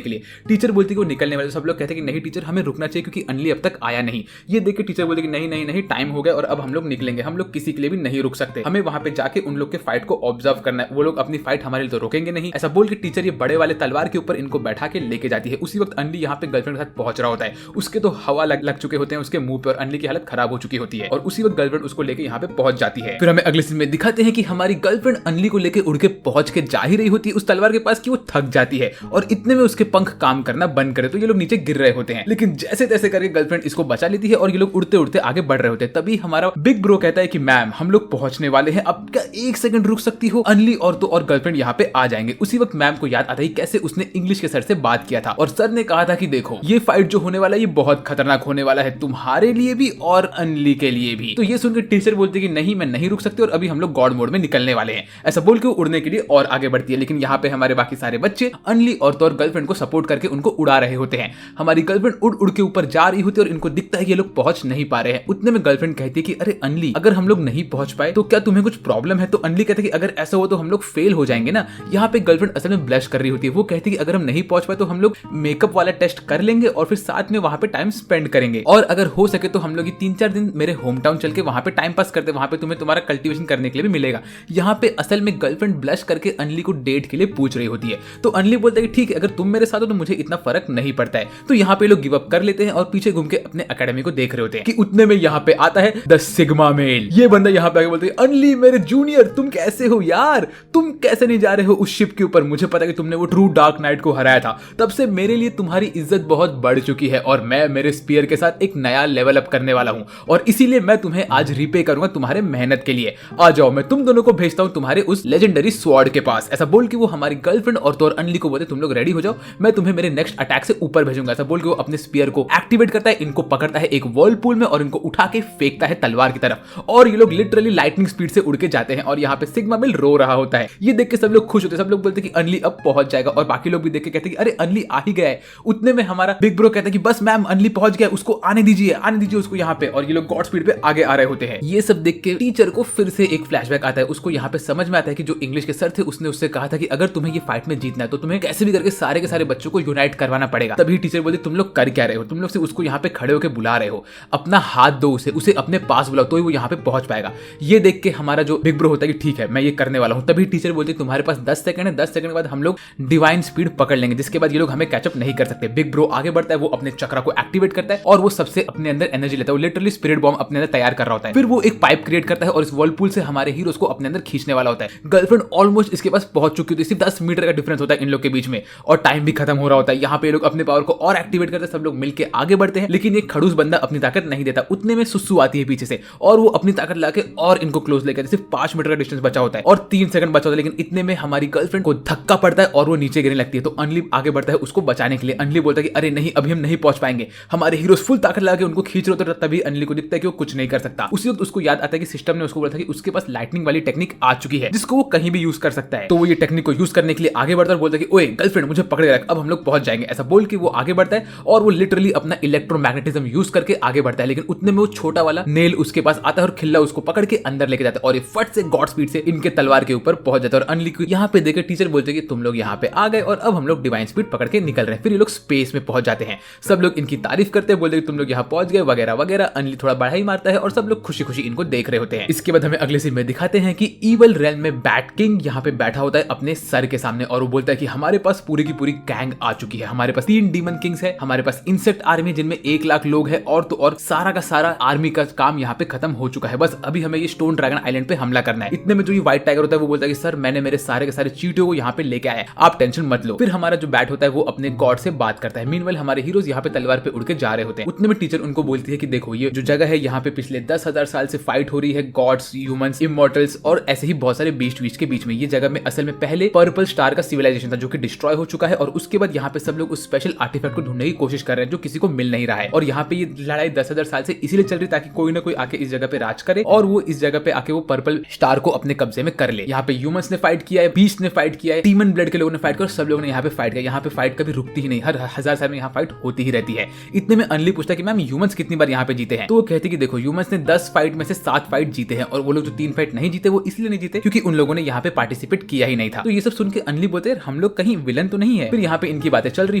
के लिए। टीचर बोलती है कि वो निकलने वाले, सब लोग कहते हैं कि नहीं टीचर हमें रुकना चाहिए क्योंकि अनली अब तक आया नहीं। ये देख के टीचर बोलती है कि नहीं नहीं नहीं टाइम हो गया और अब हम लोग निकलेंगे, हम लोग किसी के लिए भी नहीं रुक सकते, हमें वहां पे जाके उन लोग के फाइट को ऑब्जर्व करना है, वो लोग अपनी फाइट हमारे लिए तो रोकेंगे नहीं। ऐसा बोल के टीचर ये बड़े वाले तलवार के ऊपर इनको बैठा के लेके जाती है। उसी वक्त अनली यहाँ पे गर्लफ्रेंड के साथ पहुंच रहा रहा होता है। उसके तो हवा लग चुके होते हैं उसके मुंह पे और अनली की हालत खराब हो चुकी होती है और उसी वक्त गर्लफ्रेंड उसको लेके यहाँ पे पहुंच जाती है। फिर हमें अगले सीन में दिखाते हैं कि हमारी गर्लफ्रेंड अनली को लेके उड़ के पहुंच के जा ही रही होती है उस तलवार के पास कि वो थक जाती है और इतने में उसके पंख काम करना बंद करे तो ये लोग नीचे गिर रहे होते हैं। लेकिन जैसे तैसे करके गर्लफ्रेंड इसको बचा लेती है और ये लोग उड़ते उड़ते आगे बढ़ रहे होते हैं। तभी हमारा बिग ब्रो कहता है कि मैम हम लोग पहुंचने वाले हैं, अब क्या 1 सेकंड रुक सकती हो? अनली और गर्लफ्रेंड यहाँ पे आ जाएंगे। उसी वक्त मैम को याद आता है कैसे उसने इंग्लिश के सर से बात किया था और सर ने कहा था कि देखो ये फाइट जो होने वाला है ये बहुत खतरनाक होने वाला है तुम्हारे लिए भी और अनली के लिए भी। तो ये सुनकर टीचर बोलती है कि नहीं मैं नहीं रुक सकती और अभी हम लोग गॉड मोड में निकलने वाले हैं। ऐसा बोल के उड़ने के लिए और आगे बढ़ती है। लेकिन यहाँ पे हमारे बाकी सारे बच्चे अनली और गर्लफ्रेंड को सपोर्ट करके उनको उड़ा रहे होते हैं। हमारी गर्लफ्रेंड उड़ उड़ के ऊपर जा रही होती है और इनको दिखता है कि ये लोग पहुंच नहीं पा रहे हैं। उतने में गर्लफ्रेंड कहती है कि अरे अनली अगर हम लोग नहीं पहुंच पाए तो क्या तुम्हें कुछ प्रॉब्लम है? तो अनली कहती है कि अगर ऐसा हो तो हम लोग फेल हो जाएंगे ना। यहाँ पे गर्लफ्रेंड असल में ब्लश कर रही होती है। वो कहती है कि अगर हम नहीं पहुंच पाए तो हम लोग मेकअप वाला टेस्ट कर लेंगे और फिर साथ में वहां पे टाइम स्पेंड करेंगे और अगर हो सके तो हम लोग 3-4 दिन मेरे होम टाउन चल के वहां पे टाइम पास करते, वहां पे तुम्हें तुम्हारा कल्टीवेशन करने के लिए भी मिलेगा। यहाँ पे असल में गर्लफ्रेंड ब्लश करके अनली को डेट के लिए पूछ रही होती है। तो अनली बोलता है कि ठीक है अगर तुम मेरे साथ हो तो मुझे इतना फर्क नहीं पड़ता है। तो यहाँ पे लोग गिव अप कर लेते हैं और पीछे घूम के अपने एकेडमी को देख रहे होते हैं कि उतने में यहाँ पे आता है द सिग्मा मेल। ये बंदा यहाँ पे आके बोलते हैं अनली मेरे जूनियर तुम कैसे हो यार, तुम कैसे नहीं जा रहे हो उस शिप के ऊपर? मुझे पता है कि तुमने वो ट्रू डार्क नाइट को हराया था, तब से मेरे लिए तुम्हारी इज्जत बहुत बढ़ चुकी है और मैं मेरे स्पीयर के साथ एक नया लेवल अप करने वाला हूं और इसीलिए मैं तुम्हें आज रिपे करूंगा तुम्हारे मेहनत के लिए। आ जाओ मैं तुम दोनों को भेजता हूं तुम्हारे उस लेजेंडरी स्वॉर्ड के पास। ऐसा बोल के वो हमारी गर्लफ्रेंड और अनली को बोलते तुम लोग रेडी हो जाओ, मैं तुम्हें मेरे नेक्स्ट अटैक से ऊपर भेजूंगा। ऐसा बोल के वो अपने स्पीयर को एक्टिवेट करता है, इनको पकड़ता है एक वर्लपूल में और इनको उठा के फेंकता है तलवार की तरफ और ये लोग लिटरली लाइटनिंग स्पीड से उड़ के जाते हैं और यहाँ पे सिग्मा मिल रो रहा होता है। ये देख के सब लोग खुश होते हैं, सब लोग बोलते हैं कि अनली अब पहुंच जाएगा और बाकी लोग भी देख के कहते हैं कि अरे अनली आ ही गया है। उतने में हमारा बिग ब्रो कहता है कि बस मैम अनली पहुंच गया, उसको आने दीजिए उसको यहाँ पे। और ये लोग गॉड स्पीड पे आगे आ रहे होते हैं। ये सब देख के टीचर को फिर से एक फ्लैशबैक आता है। उसको यहाँ पे समझ में आता है कि जो इंग्लिश के सर थे उसने उससे कहा था कि अगर तुम्हें ये फाइट में जीतना है तो तुम्हें कैसे भी करके सारे के सारे बच्चों को यूनाइट करवाना पड़ेगा। तभी टीचर बोलती तुम लोग कर क्या रहे हो, तुम लोग से उसको यहाँ पे खड़े होकर बुला रहे हो, अपना हाथ दो उसे अपने पास बुलाओ तो ही वो यहाँ पे पहुंच पाएगा। ये देख के हमारा जो बिग ब्रो होता है कि ठीक है मैं ये करने वाला हूँ। तभी टीचर बोलती तुम्हारे पास 10 सेकंड है, 10 सेकंड के बाद हम लोग डिवाइन स्पीड पकड़ लेंगे, जिसके बाद ये लोग हमें कैचअप नहीं कर सकते। बिग ब्रो आगे बढ़ता है, वो अपने चक्रा को एक्टिवेट करता है और वो सबसे अपने अंदर एनर्जी लेता है। वो लिटरली स्पिरिट बॉम्ब अपने अंदर तैयार कर रहा होता है। फिर वो एक पाइप क्रिएट करता है और इस वर्लपूल से हमारे हीरोज को अपने अंदर खींचने वाला होता है। गर्लफ्रेंड ऑलमोस्ट इसके पास पहुंच चुकी होती है, सिर्फ 10 मीटर का डिफरेंस होता है इन लोग के बीच में और टाइम भी खत्म हो रहा होता है। यहाँ पे लोग अपने पावर को और एक्टिवेट करते हैं, सब लोग मिलकर आगे बढ़ते हैं। लेकिन ये खड़ूस बंदा अपनी ताकत नहीं देता। उतने में सुसु आती है पीछे से और वो अपनी ताकत लाके और इनको क्लोज लेकर, सिर्फ 5 मीटर का डिस्टेंस बचा होता है और 3 सेकंड बचा होता है। लेकिन इतने में हमारी गर्लफ्रेंड को धक्का पड़ता है और वो नीचे गिरने लगती है। तो अनली आगे बढ़ता है उसको बचाने के लिए। अनली बोलता है कि अरे नहीं अभी हम नहीं पहुंच पाएंगे। हमारे हीरोज फुल ताकत लगा के उनको खींच रहे होते हैं। तभी अनली को दिखता है कि वो कुछ नहीं कर सकता। उसी वक्त उसको याद आता है कि सिस्टम ने उसको बोला था कि उसके पास लाइटनिंग वाली टेक्निक आ चुकी है जिसको वो कहीं भी यूज कर सकता है। तो वो ये टेक्निक को यूज करने के लिए आगे बढ़ता है और बोलता है कि ओए गर्लफ्रेंड मुझे पकड़े रख, अब हम लोग पहुंच जाएंगे। ऐसा बोल के वो आगे बढ़ता है और वो लिटरली अपना इलेक्ट्रोमैग्नेटिज्म यूज करके आगे बढ़ता है। लेकिन उतने में वो छोटा वाला नेल उसके पास आता है और खिल्ला उसको पकड़ के अंदर लेके जाता है और ये फट से गॉड स्पीड से इनके तलवार के ऊपर पहुंच जाता है। और अनली को यहाँ पे देकर टीचर बोलते हैं कि तुम लोग यहाँ पे आ गए और अब हम लोग डिवाइन स्पीड पकड़ के निकल रहे हैं। फिर ये लोग स्पेस में पहुंच जाते हैं। सब लोग इनकी तारीफ करते हैं, बोलते हैं कि तुम लोग यहाँ पहुंच गए वगैरह वगैरह। अनली थोड़ा बढ़ाई मारता है और सब लोग खुशी खुशी इनको देख रहे होते हैं। इसके बाद हमें अगले सीन में दिखाते हैं कि ईवल रेल्म में बैट किंग यहाँ पे बैठा होता है अपने सर के सामने और वो बोलता है कि हमारे पास पूरी की पूरी गैंग आ चुकी है। हमारे पास 3 डीमन किंग्स है, हमारे पास इंसेक्ट आर्मी जिनमें 1 लाख लोग है और तो और सारा का सारा आर्मी का काम यहाँ पे खत्म हो चुका है। बस अभी हमें ये स्टोन ड्रैगन आइलैंड पे हमला करना है। इतने में जो ये व्हाइट टाइगर होता है वो बोलता है कि सर मैंने मेरे सारे के सारे चीटियों को यहाँ पे लेके आया है, आप टेंशन मत लो। फिर हमारा जो बैट होता है वो अपने गॉड से बात करता है। मीनवाइल हमारे हीरोज यहाँ पे तलवार पे उड़ के जा रहे होते हैं। उतने में टीचर उनको बोलती है कि देखो ये जो जगह है यहाँ पे पिछले 10,000 साल से फाइट हो रही है गॉड्स, ह्यूमंस, इमॉर्टल्स और ऐसे ही बहुत सारे बीस्ट के बीच में। ये जगह में असल में पहले पर्पल स्टार का सिविलाइजेशन था जो कि डिस्ट्रॉय हो चुका है और उसके बाद यहाँ पे सब लोग उस स्पेशल आर्टिफैक्ट को ढूंढने की कोशिश कर रहे हैं जो किसी को मिल नहीं रहा है। और यहाँ पे ये लड़ाई 10,000 साल से इसीलिए चल रही ताकि कोई ना कोई आके इस जगह पे राज करे और वो इस जगह पे आके वो पर्पल स्टार को अपने कब्जे में कर ले। यहाँ पे ह्यूमंस ने फाइट किया है, बीस्ट ने फाइट किया है, डीमन ब्लड के लोगों ने फाइट किया और सब लोगों ने यहाँ पे फाइट किया। यहाँ पे फाइट कभी रुकती ही नहीं, हर 1000 साल में यहाँ फाइट होती ही रहती है। इतने में अनली पूछता है कि मैम ह्यूमंस कितनी बार यहाँ पे जीते हैं? तो वो कहती है कि देखो ह्यूमंस ने 10 फाइट में से 7 फाइट जीते हैं और वो लोग जो 3 फाइट नहीं जीते वो इसलिए नहीं जीते क्योंकि उन लोगों ने यहाँ पे पार्टिसिपेट किया ही नहीं था। तो ये सब सुन के अनली बोलते हैं हम लोग कहीं विलन तो नहीं है। फिर यहाँ पे इनकी बातें चल रही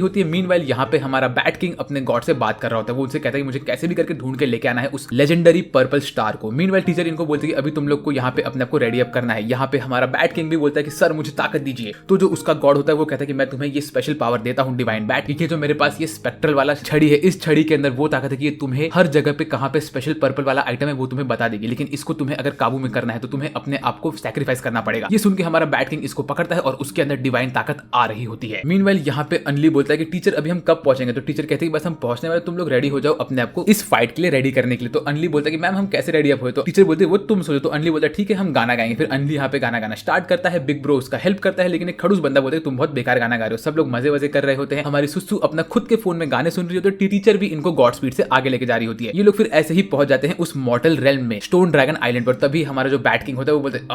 होती है। मीनवाइल यहाँ पे हमारा बैट किंग अपने गॉड से बात कर रहा होता है। वो उनसे कहता है कि मुझे कैसे भी करके ढूंढ के लेके आना है उस लेजेंडरी पर्पल स्टार को। मीनवाइल टीचर इनको बोलते हैं कि अभी तुम लोग को यहाँ पे अपने आप को रेडी अप करना है। यहाँ पे हमारा बैट किंग भी बोलता है कि सर मुझे ताकत दीजिए। तो जो उसका गॉड होता है वो कहता है कि मैं तुम्हें ये स्पेशल पावर देता हूँ डिवाइन बैट, क्योंकि जो मेरे पास ये स्पेक्ट्रल वाला छड़ी है, इस छड़ी के अंदर वो ताकत है कि ये तुम्हें हर जगह पे कहां पे स्पेशल पर्पल वाला आइटम है वो तुम्हें बता देगी, लेकिन इसको तुम्हें अगर काबू में करना है तो तुम्हें अपने आप को सैक्रिफाइस करना पड़ेगा। ये सुन के हमारा बैट किंग इसको पकड़ता है और उसके अंदर डिवाइन ताकत आ रही होती है। मीनवाइल यहाँ पे अनली बोलता है कि टीचर अभी हम कब पहुंचेंगे, तो टीचर कहते हैं कि बस हम पहुंचने वाले, तुम लोग रेडी हो जाओ अपने आप को इस फाइट के लिए रेडी करने के लिए। तो अनली बोलता है कि मैम हम कैसे रेडी अप हुए, तो टीचर बोलते हैं वो तुम सोचो। तो अनली बोलता है ठीक है हम गाना गाएंगे। फिर अनली यहाँ पे गाना गाना स्टार्ट करता है, बिग ब्रो उसका हेल्प करता है, लेकिन एक खड़ूस बंदा बोलता है तुम बहुत बेकार गाना गा रहे हो। सब लोग मजे वजे कर रहे होते हैं, हमारी सुसु अपना खुद के फोन में गाने सुन रही होती है, टीचर भी इनको गॉड स्पीड से आगे लेके जा रही होती है। ये लोग फिर ऐसे ही पहुंच जाते हैं उस मॉर्टल रेल्म में, स्टोन ड्रैगन आइलैंड पर। तभी हमारा जो बैट किंग होता है वो बोलते हैं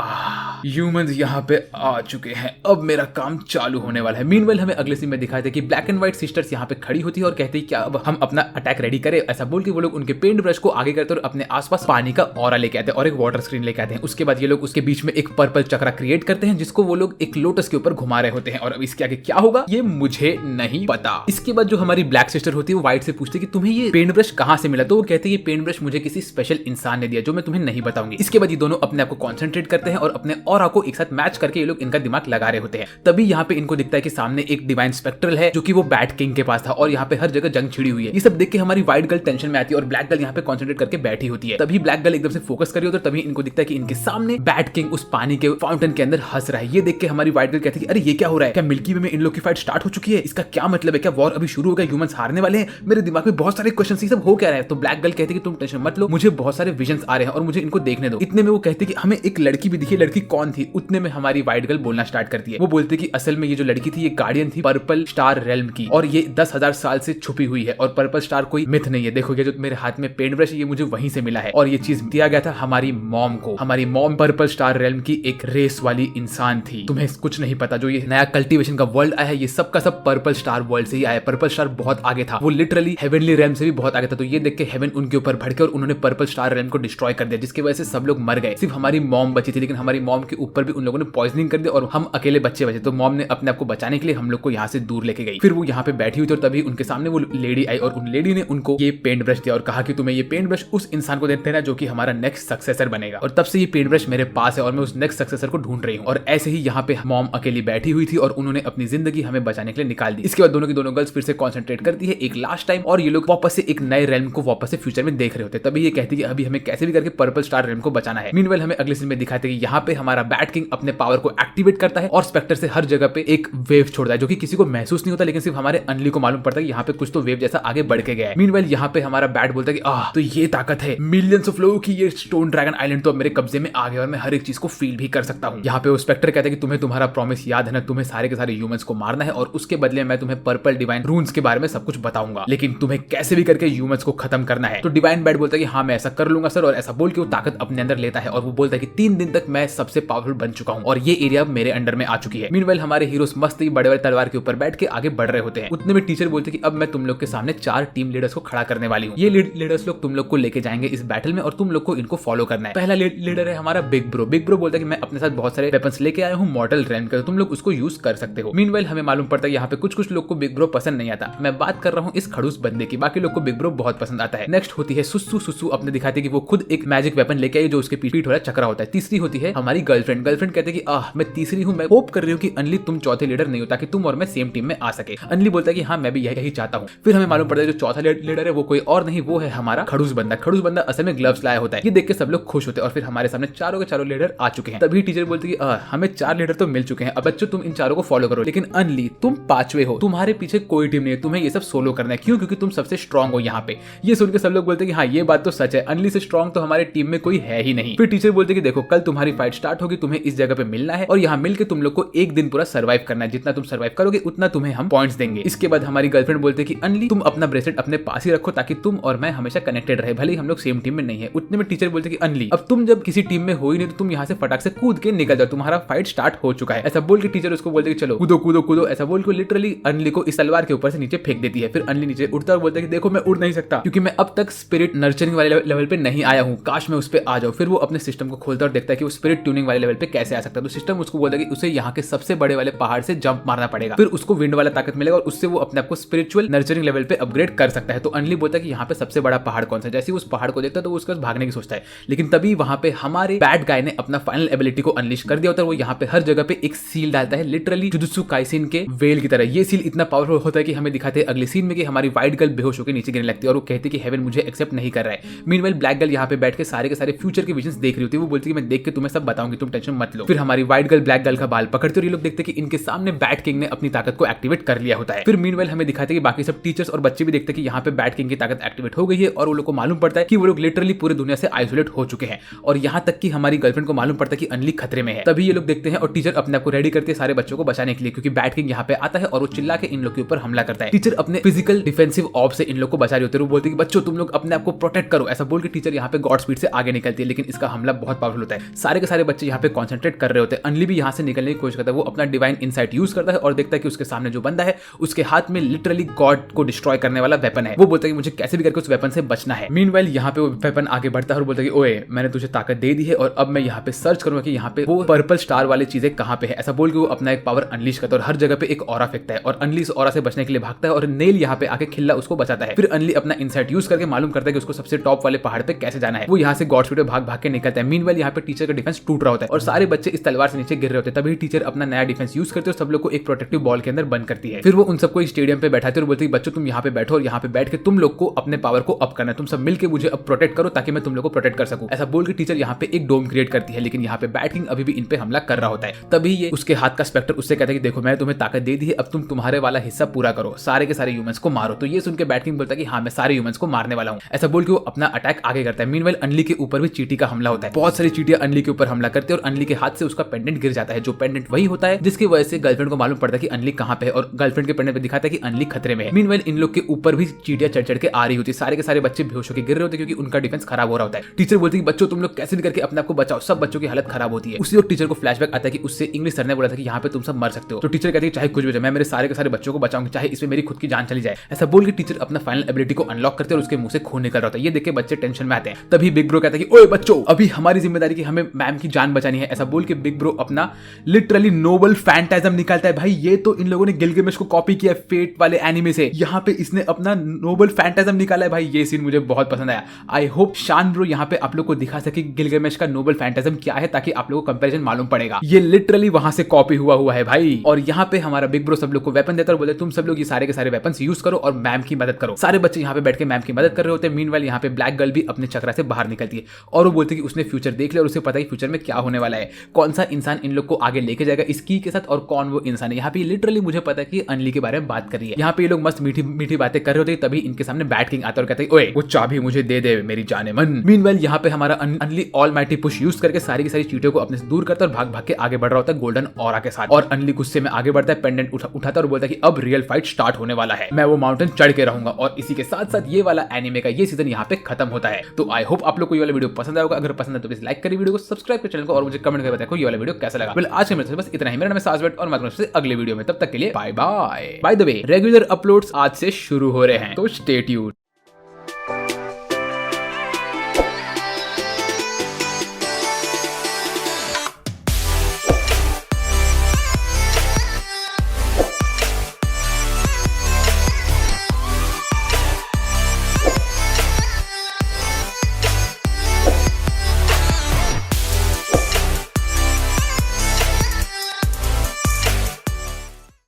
ह्यूमंस यहाँ पे आ चुके हैं, अब मेरा काम चालू होने वाला है। मीनवाइल हमें अगले सीन में दिखाते हैं कि ब्लैक एंड व्हाइट सिस्टर्स यहाँ पे खड़ी होती है और कहती है क्या अब हम अपना अटैक रेडी करें। ऐसा बोल के वो लोग उनके पेंट ब्रश को आगे करते और अपने आसपास पानी का ऑरा लेके आते हैं और एक वाटर स्क्रीन लेके आते हैं। उसके बाद ये लोग उसके बीच में एक पर्पल चक्रा क्रिएट करते हैं जिसको वो लोग एक लोटस के ऊपर घुमा रहे होते हैं। और अब इसके आगे क्या होगा ये मुझे नहीं पता। इसके बाद जो हमारी ब्लैक सिस्टर होती है वो व्हाइट से पूछती है कि तुम्हें ये पेंट ब्रश कहां से मिला, तो वो कहते हैं ये पेंट ब्रश मुझे किसी स्पेशल इंसान ने दिया जो मैं तुम्हें नहीं बताऊंगी। इसके बाद ये दोनों अपने आप को कॉन्सेंट्रेट करते हैं और अपने ऑरा को एक साथ मैच करके ये लोग इनका दिमाग लगा रहे होते हैं। तभी यहाँ पे इनको दिखता है कि सामने एक डिवाइन स्पेक्ट्रल है जो कि वो बैट किंग के पास था और यहाँ पे हर जगह जंग छिड़ी हुई है। ये सब देख के हमारी व्हाइट गर्ल टेंशन में आती है और ब्लैक गर्ल यहाँ पे कॉन्सेंट्रेट करके बैठी होती है। तभी ब्लैक गर्ल एकदम से फोकस करी होती है, तभी इनको दिखता है कि इनके सामने बैट किंग उस पानी के फाउंटेन के अंदर हंस रहा है। ये देख के हमारी व्हाइट गर्ल कहती है अरे ये क्या हो रहा है, क्या मिल्की वे में इन लोग की फाइट स्टार्ट हो चुकी है, इसका क्या मतलब है, क्या वॉर अभी शुरू हो गया, ह्यूमंस हारने वाले हैं। मेरे दिमाग में बहुत सारे क्वेश्चन सब हो क्या रहा है। तो ब्लैक गर्ल कहती है कि तुम टेंशन मत लो, मुझे बहुत सारे विजन्स आ रहे हैं और मुझे इनको देखने दो। इतने में वो कहती है कि हमें एक लड़की भी दिखी, लड़की कौन थी। उतने में हमारी व्हाइट गर्ल बोलना स्टार्ट करती है। वो बोलती है कि असल में ये जो लड़की थी ये गार्डियन थी पर्पल स्टार रेल्म की और ये 10,000 साल से छुपी हुई है और पर्पल स्टार कोई मिथ नहीं है। देखो ये जो मेरे हाथ में पेंट ब्रश ये मुझे वहीं से मिला है और ये चीज दिया गया था हमारी मॉम को। हमारी मॉम पर्पल स्टार रेल्म की एक रेस वाली इंसान थी। तुम्हें कुछ नहीं पता, जो ये नया कल्टीवेशन का वर्ल्ड आया है ये सब का सब पर्पल स्टार वर्ल्ड से ही आया। पर्पल स्टार बहुत आगे था, वो लिटरली हेवनली रेल्म से भी बहुत आगे था। तो ये देख के हेवन उनके ऊपर भड़के और उन्होंने पर्पल स्टार रेल्म को डिस्ट्रॉय कर दिया, जिसकी वजह से सब लोग मर गए। सिर्फ हमारी मॉम बची थी, लेकिन हमारी मॉम के ऊपर भी उन लोगों ने पॉइजनिंग कर दिया और हम अकेले बच्चे बचे। तो मॉम ने अपने आप को बचाने के लिए हम लोग को यहाँ से दूर लेके गई। फिर वो यहाँ पे बैठी हुई थी और तभी उनके सामने वो लेडी आई और उन लेडी ने उनको ये पेंट ब्रश दिया और कहा कि तुम्हें ये पेंट ब्रश उस इंसान को देते ना जो कि हमारा नेक्स्ट सक्सेसर बनेगा। और तब से ये पेंट ब्रश मेरे पास है और मैं उस नेक्स्ट सक्सेसर को ढूंढ रही हूँ। और ऐसे ही यहाँ पे मॉम अकेली बैठी हुई थी और उन्होंने अपनी जिंदगी हमें बचाने के लिए निकाल दी। इसके बाद दोनों की दोनों गर्ल्स फिर से कॉन्सेंट्रेट करती है एक लास्ट टाइम और ये लोग वापस से एक नए रेल्म को वापस से फ्यूचर में देख रहे होते हैं। तभी ये कहती है कि अभी हमें कैसे भी करके पर्पल स्टार रेल्म को बचाना है। मीनवाइल हमें अगले सीन में दिखाते हैं कि यहाँ पे हमारा बैट किंग अपने पावर को एक्टिवेट करता है और स्पेक्टर से हर जगह पे एक वेव छोड़ता है जो कि किसी को महसूस नहीं होता, लेकिन सिर्फ हमारे अनली को मालूम पड़ता है कि यहाँ पे कुछ तो वेव जैसा आगे बढ़ के गया है। मीनवाइल यहाँ पे हमारा बैट बोलता है कि तो ये ताकत है मिलियंस ऑफ लोगों की, ये स्टोन ड्रैगन आइलैंड तो अब मेरे कब्जे में आ गया और मैं हर एक चीज को फील भी कर सकता हूँ। यहाँ पे वो स्पेक्टर कहता है कि तुम्हें तुम्हारा प्रॉमिस याद है ना, तुम्हें सारे के सारे ह्यूमंस को मारना है और उसके बदले मैं तुम्हें पर्पल डिवाइन रून्स के बारे में सब कुछ बताऊंगा, लेकिन तुम्हें कैसे भी करके ह्यूमंस को खत्म करना है। तो डिवाइन बैट बोलता है कि हाँ मैं ऐसा कर लूंगा सर, और ऐसा बोल के वो ताकत अपने अंदर लेता है और वो बोलता है कि 3 दिन तक मैं सबसे पावरफुल बन चुका हूँ और ये एरिया मेरे अंडर में आ चुकी है। मीनवाइल हमारे हीरोज मस्त ही बड़े बड़े तलवार के ऊपर बैठ के आगे बढ़ रहे होते हैं। उतने में टीचर बोलते हैं कि अब मैं तुम लोग के सामने 4 टीम लीडर्स को खड़ा करने वाली हूँ। ये लीडर्स लोग तुम लोग को लेके जाएंगे इस बैटल में और तुम लोग को इनको फॉलो करना है। पहला लीडर है हमारा बिग ब्रो। बिग ब्रो बोलता है कि मैं अपने साथ बहुत सारे वेपन्स लेके आया हूँ मॉर्टल रेल्म के, तुम लोग उसको यूज कर सकते हो। मीनवाइल हमें मालूम पड़ता है यहाँ पे कुछ लोग को बिग ब्रो पसंद नहीं आता। मैं बात कर रहा हूँ इस खड़ूस बंदे की, बाकी लोग को बिग ब्रो बहुत पसंद आता है। नेक्स्ट होती है सुसु। सुसु अपने दिखाती है कि वो खुद एक मैजिक वेपन लेके आई जो उसके पीठ वाला चक्रा होता है। तीसरी होती है हमारी गर्लफ्रेंड। गर्लफ्रेंड कहते हैं कि मैं तीसरी हूँ, मैं होप कर रही हूँ कि अनली तुम चौथे लीडर नहीं हो ताकि तुम और मैं सेम टीम में आ सके। अनली बोलता है कि हाँ मैं भी यही चाहता हूँ। फिर हमें मालूम पड़ता है जो चौथा लीडर है वो कोई और नहीं, वो है हमारा खड़ूस बंदा। खड़ूस बंदा असल में ग्लव्स लाया होता है। ये देख के सब लोग खुश होते हैं और फिर हमारे सामने चारों के चारों लीडर आ चुके हैं। तभी टीचर बोलती है कि हमें 4 लीडर तो मिल चुके हैं, अब बच्चों तुम इन चारों को फॉलो करो। लेकिन अनली तुम 5वें हो, तुम्हारे पीछे कोई टीम नहीं है, तुम्हें ये सब सोलो करना है। क्यों? क्योंकि तुम सबसे स्ट्रॉन्ग हो यहाँ पे। ये सुन के सब लोग बोलते हैं कि हाँ ये बात तो सच है, अनली से स्ट्रॉन्ग तो हमारे टीम में कोई है ही नहीं। फिर टीचर बोलते हैं कि देखो कल तुम्हारी फाइट स्टार्ट होगी, तुम्हें इस जगह पे मिलना है और यहाँ मिलकर तुम लोग को एक दिन पूरा सर्वाइव करना है। जितना तुम सर्वाइव करोगे उतना तुम्हें हम पॉइंट्स देंगे। इसके बाद हमारी गर्लफ्रेंड बोलते हैं कि अनली तुम अपना ब्रेसलेट अपने पास ही रखो ताकि तुम और मैं हमेशा कनेक्टेड रहे, भले ही हम लोग सेम टीम में नहीं है। उतने में टीचर बोलते हैं कि अनली अब तुम जब किसी टीम में हो ही नहीं तो तुम यहाँ से फटाक से कूद के निकल जाओ, तुम्हारा फाइट स्टार्ट हो चुका है। ऐसा बोल के टीचर उसको बोलते हैं कि चलो कूदो कूदो कूदो। ऐसा बोल के लिटरली अनली को इस तलवार के ऊपर से नीचे फेंक देती है। फिर अनली नीचे उड़ता और बोलता है कि देखो मैं उड़ नहीं सकता क्योंकि मैं अब तक स्पिरिट नर्चरिंग वाले लेवल पे नहीं आया हूँ, काश मैं उस पे आ जाऊँ। फिर वो अपने सिस्टम को खोलता और देखता है कि वो स्पिरिट ट्यूनिंग वाले लेवल पे कैसे आ सकता है। तो सिस्टम उसको बोलता है कि उसे यहाँ के सबसे बड़े वाले पहाड़ से जंप मारना पड़ेगा, फिर उसको विंड वाला ताकत मिलेगा और उससे वो अपने आप को स्पिरिचुअल नर्चरिंग लेवल पे अपग्रेड कर सकता है। तो अनली बोलता है कि यहाँ पे सबसे बड़ा पहाड़ कौन सा है। जैसे उस पहाड़ को देखता है तो वो उसके पास भागने की सोचता है, लेकिन तभी वहां पे हमारे बैड गाय ने अपना फाइनल एबिलिटी को अनलिश कर दिया होता है। वो यहाँ पे हर जगह पे एक सील डालता है, लिटरली जुजुत्सु काइसेन के वेल की तरह। ये सील इतना पावरफुल होता है कि हमें दिखाते हैं अगले सीन में कि हमारी व्हाइट गर्ल बेहोश होकर नीचे गिरने लगती है और वो कहती है कि हेवन मुझे एक्सेप्ट नहीं कर रहा है। मीनवाइल ब्लैक गर्ल यहाँ पे बैठ के सारे फ्यूचर के विजन्स देख रही होती है। वो बोलती है कि मैं देख के तुम्हें सब बताऊंगी, तुम टेंशन मत लो। फिर हमारी व्हाइट गर्ल ब्लैक गर्ल का बाल पकड़ते और ये लोग देखते हैं कि इनके सामने बैट किंग ने अपनी ताकत को एक्टिवेट कर लिया होता है। फिर मीनवाइल हमें दिखाते हैं कि बाकी सब टीचर्स और बच्चे भी देखते हैं कि यहाँ पे बैट किंग की ताकत एक्टिवेट हो गई है और वो लोग को मालूम पड़ता है कि वो लोग लिटरली पूरी दुनिया से आइसोलेट हो चुके हैं और यहाँ तक कि हमारी गर्लफ्रेंड को मालूम पड़ता है कि अनली खतरे में है। तभी ये लोग देखते हैं और टीचर अपने आप को रेडी करते हैं सारे बच्चों को बचाने के लिए, क्योंकि बैट किंग यहाँ पे आता है और वो चिल्ला के इन लोग के ऊपर हमला करता है। टीचर अपने फिजिकल डिफेंसिव ऑफ से इन लोग को बचा रही होती है। वो बोलती है कि बच्चों तुम लोग अपने आप को प्रोटेक्ट करो, ऐसा बोल के टीचर यहाँ पे गॉड स्पीड से आगे निकलती है, लेकिन इसका हमला बहुत पावरफुल होता है। सारे के सारे बच्चे यहाँ पे कॉन्सेंट्रेट कर रहे होते हैं। अनली भी यहाँ से निकलने की कोशिश करता है। वो अपना डिवाइन इनसाइट यूज करता है और देखता है कि उसके सामने जो बंदा है उसके हाथ में लिटरली गॉड को डिस्ट्रॉय करने वाला वेपन है। वो बोलता है कि मुझे कैसे भी करके उस वेपन से बचना है। मीनवाइल यहाँ पे वो वेपन आगे बढ़ता है और बोलता है कि ओए मैंने तुझे ताकत दे दी है और अब मैं यहाँ पे सर्च करूंगा कि यहाँ पे वो पर्पल स्टार वाली चीजें कहाँ पे है। ऐसा बोल के वो अपना एक पावर अनलीश करता है और हर जगह पे एक ऑरा फेंकता है और अनली इस ऑरा से बचने के लिए भागता है और नेल यहाँ पे आके खिल्ला उसको बचाता है। फिर अनली अपना इनसाइट यूज करके मालूम करता है कि उसको सबसे टॉप वाले पहाड़ पे कैसे जाना है। वो यहाँ से गॉड स्पीड पे भाग के निकलता है। मीनवाइल यहाँ पे टीचर का डिफेंस टूट रहा होता है और सारे बच्चे इस तलवार से नीचे गिर रहे होते हैं। तभी टीचर अपना नया डिफेंस यूज करते हैं और सब लोग को एक प्रोटेक्टिव बॉल के अंदर बंद करती है। फिर वो उन सबको स्टेडियम पे बैठाते और बोलती है बच्चों तुम यहाँ पे बैठो और यहाँ पे बैठ के तुम लोग को अपने पावर को अप करना है, तुम सब मिलकर मुझे अब प्रोटेक्ट करो ताकि मैं तुम लोग को प्रोटेक्ट कर सकूं। ऐसा बोल के टीचर यहाँ पे एक डोम क्रिएट करती है, लेकिन यहाँ पे बैट किंग अभी भी इन पे हमला कर रहा होता है। तभी ये उसके हाथ का स्पेक्टर उससे कहता है कि देखो मैं तुम्हें ताकत दे दी है, अब तुम तुम्हारे वाला हिस्सा पूरा करो, सारे के सारे ह्यूमंस को मारो। तो ये सुन के बैट किंग बोलता है कि हाँ मैं सारे ह्यूमंस को मारने वाला हूँ। ऐसा बोल के वो अपना अटैक आगे करता है। मीनवाइल अनली के ऊपर भी चींटी का हमला होता है। बहुत सारी चींटियां अनली के ऊपर हमला करते हैं और अनली के हाथ से उसका पेंडेंट गिर जाता है, जो पेंडेंट वही होता है जिसकी वजह से गर्लफ्रेंड को मालूम पड़ता है कि अनली कहाँ पे है और गर्लफ्रेंड के पेंडेंट पे दिखाता है कि अनली खतरे में है। मीनवाइल इन लोग के ऊपर भी चींटियां चढ़ के आ रही होती है। सारे के सारे बच्चे बेहोश होकर गिर रहे होते हैं क्योंकि उनका डिफेंस खराब हो रहा होता है। टीचर बोलती है बच्चों तुम लोग कैसे भी करके अपने आप को बचाओ, सब बच्चों की हालत खराब होती है। उसी वक्त टीचर को फ्लैशबैक आता है कि उससे इंग्लिश सर ने बोला था कि यहाँ पे तुम सब मर सकते हो। तो टीचर कहती है चाहे कुछ भी जाए मैं मेरे सारे के सारे बच्चों को बचाऊंगी, चाहे इसमें मेरी खुद की जान चली जाए। ऐसा बोल के टीचर अपना फाइनल एबिलिटी को अनलॉक करते हैं और उसके मुंह से खून निकल रहा होता है। ये देख के बच्चे टेंशन में आते हैं। तभी बिग ब्रो कहता है कि ओए बच्चों अभी हमारी जिम्मेदारी की हमें मैम की जान बचानी है। ऐसा बोल के बिग ब्रो अपना लिटरली नोबल फैंटाजम निकालता है। भाई ये तो इन लोगों ने गिलगेमेश को कॉपी किया फेट वाले एनिमे से, यहाँ पे इसने अपना नोबल फैंटाजम निकाला है। भाई ये सीन मुझे बहुत पसंद आया। आई होप शान ब्रो यहाँ पे आप लोग को दिखा सके गिलगेमेश का नोबल फैंटाजम क्या है, ताकि आप लोगों को कंपैरिजन मालूम पड़ेगा। ये लिटरली वहां से कॉपी हुआ है भाई। और यहाँ पे हमारा बिग ब्रो सब लोग को वेपन देता है और बोले तुम सब लोग ये सारे के सारे वेपन्स यूज करो और मैम की मदद करो। सारे बच्चे यहाँ पे बैठ के मैम की मदद कर रहे होते हैं। मीनवाइल यहाँ पे ब्लैक गर्ल भी अपने चक्रा से बाहर निकलती है और वो बोलती है कि उसने फ्यूचर देख लिया और उसे पता है फ्यूचर में क्या होने वाला है, कौन सा इंसान इन लोग को आगे लेके जाएगा इस की के साथ और कौन वो इंसान है। यहाँ पे लिटरली मुझे पता है कि अनली के बारे में बात कर रही है। यहाँ पे ये लोग मस्त मीठी मीठी बातें कर रहे होते हैं। तभी इनके सामने बैट किंग आता है और कहता है ओए वो चाबी मुझे दे दे मेरी जाने मन। मीनवाइल यहाँ पे हमारा अनली ऑलमाइटी पुश यूज करके सारी की सारी चीटियों को अपने से दूर करता है और भाग भाग के आगे बढ़ रहा होता है गोल्डन ऑरा के साथ। और अनली गुस्से में आगे बढ़ता है, पेंडेंट उठाता है और बोलता है कि अब रियल फाइट स्टार्ट होने वाला है, मैं वो माउंटेन चढ़ के रहूंगा। और इसी के साथ साथ ये वाला एनिमे का ये सीजन यहाँ पे खत्म होता है। तो आई होप आप लोग को ये वाला वीडियो पसंद आएगा। अगर पसंद है तो प्लीज लाइक करिए वीडियो को, सब्सक्राइब करिए चैनल को और मुझे कमेंट करके बताइए ये वाला वीडियो कैसा लगा। आज के मेरे से बस इतना ही। मेरा नाम है साजवेट और मैं आपसे अगले वीडियो में, तब तक के लिए bye bye. By the way regular uploads आज से शुरू हो रहे हैं तो स्टे ट्यून्ड।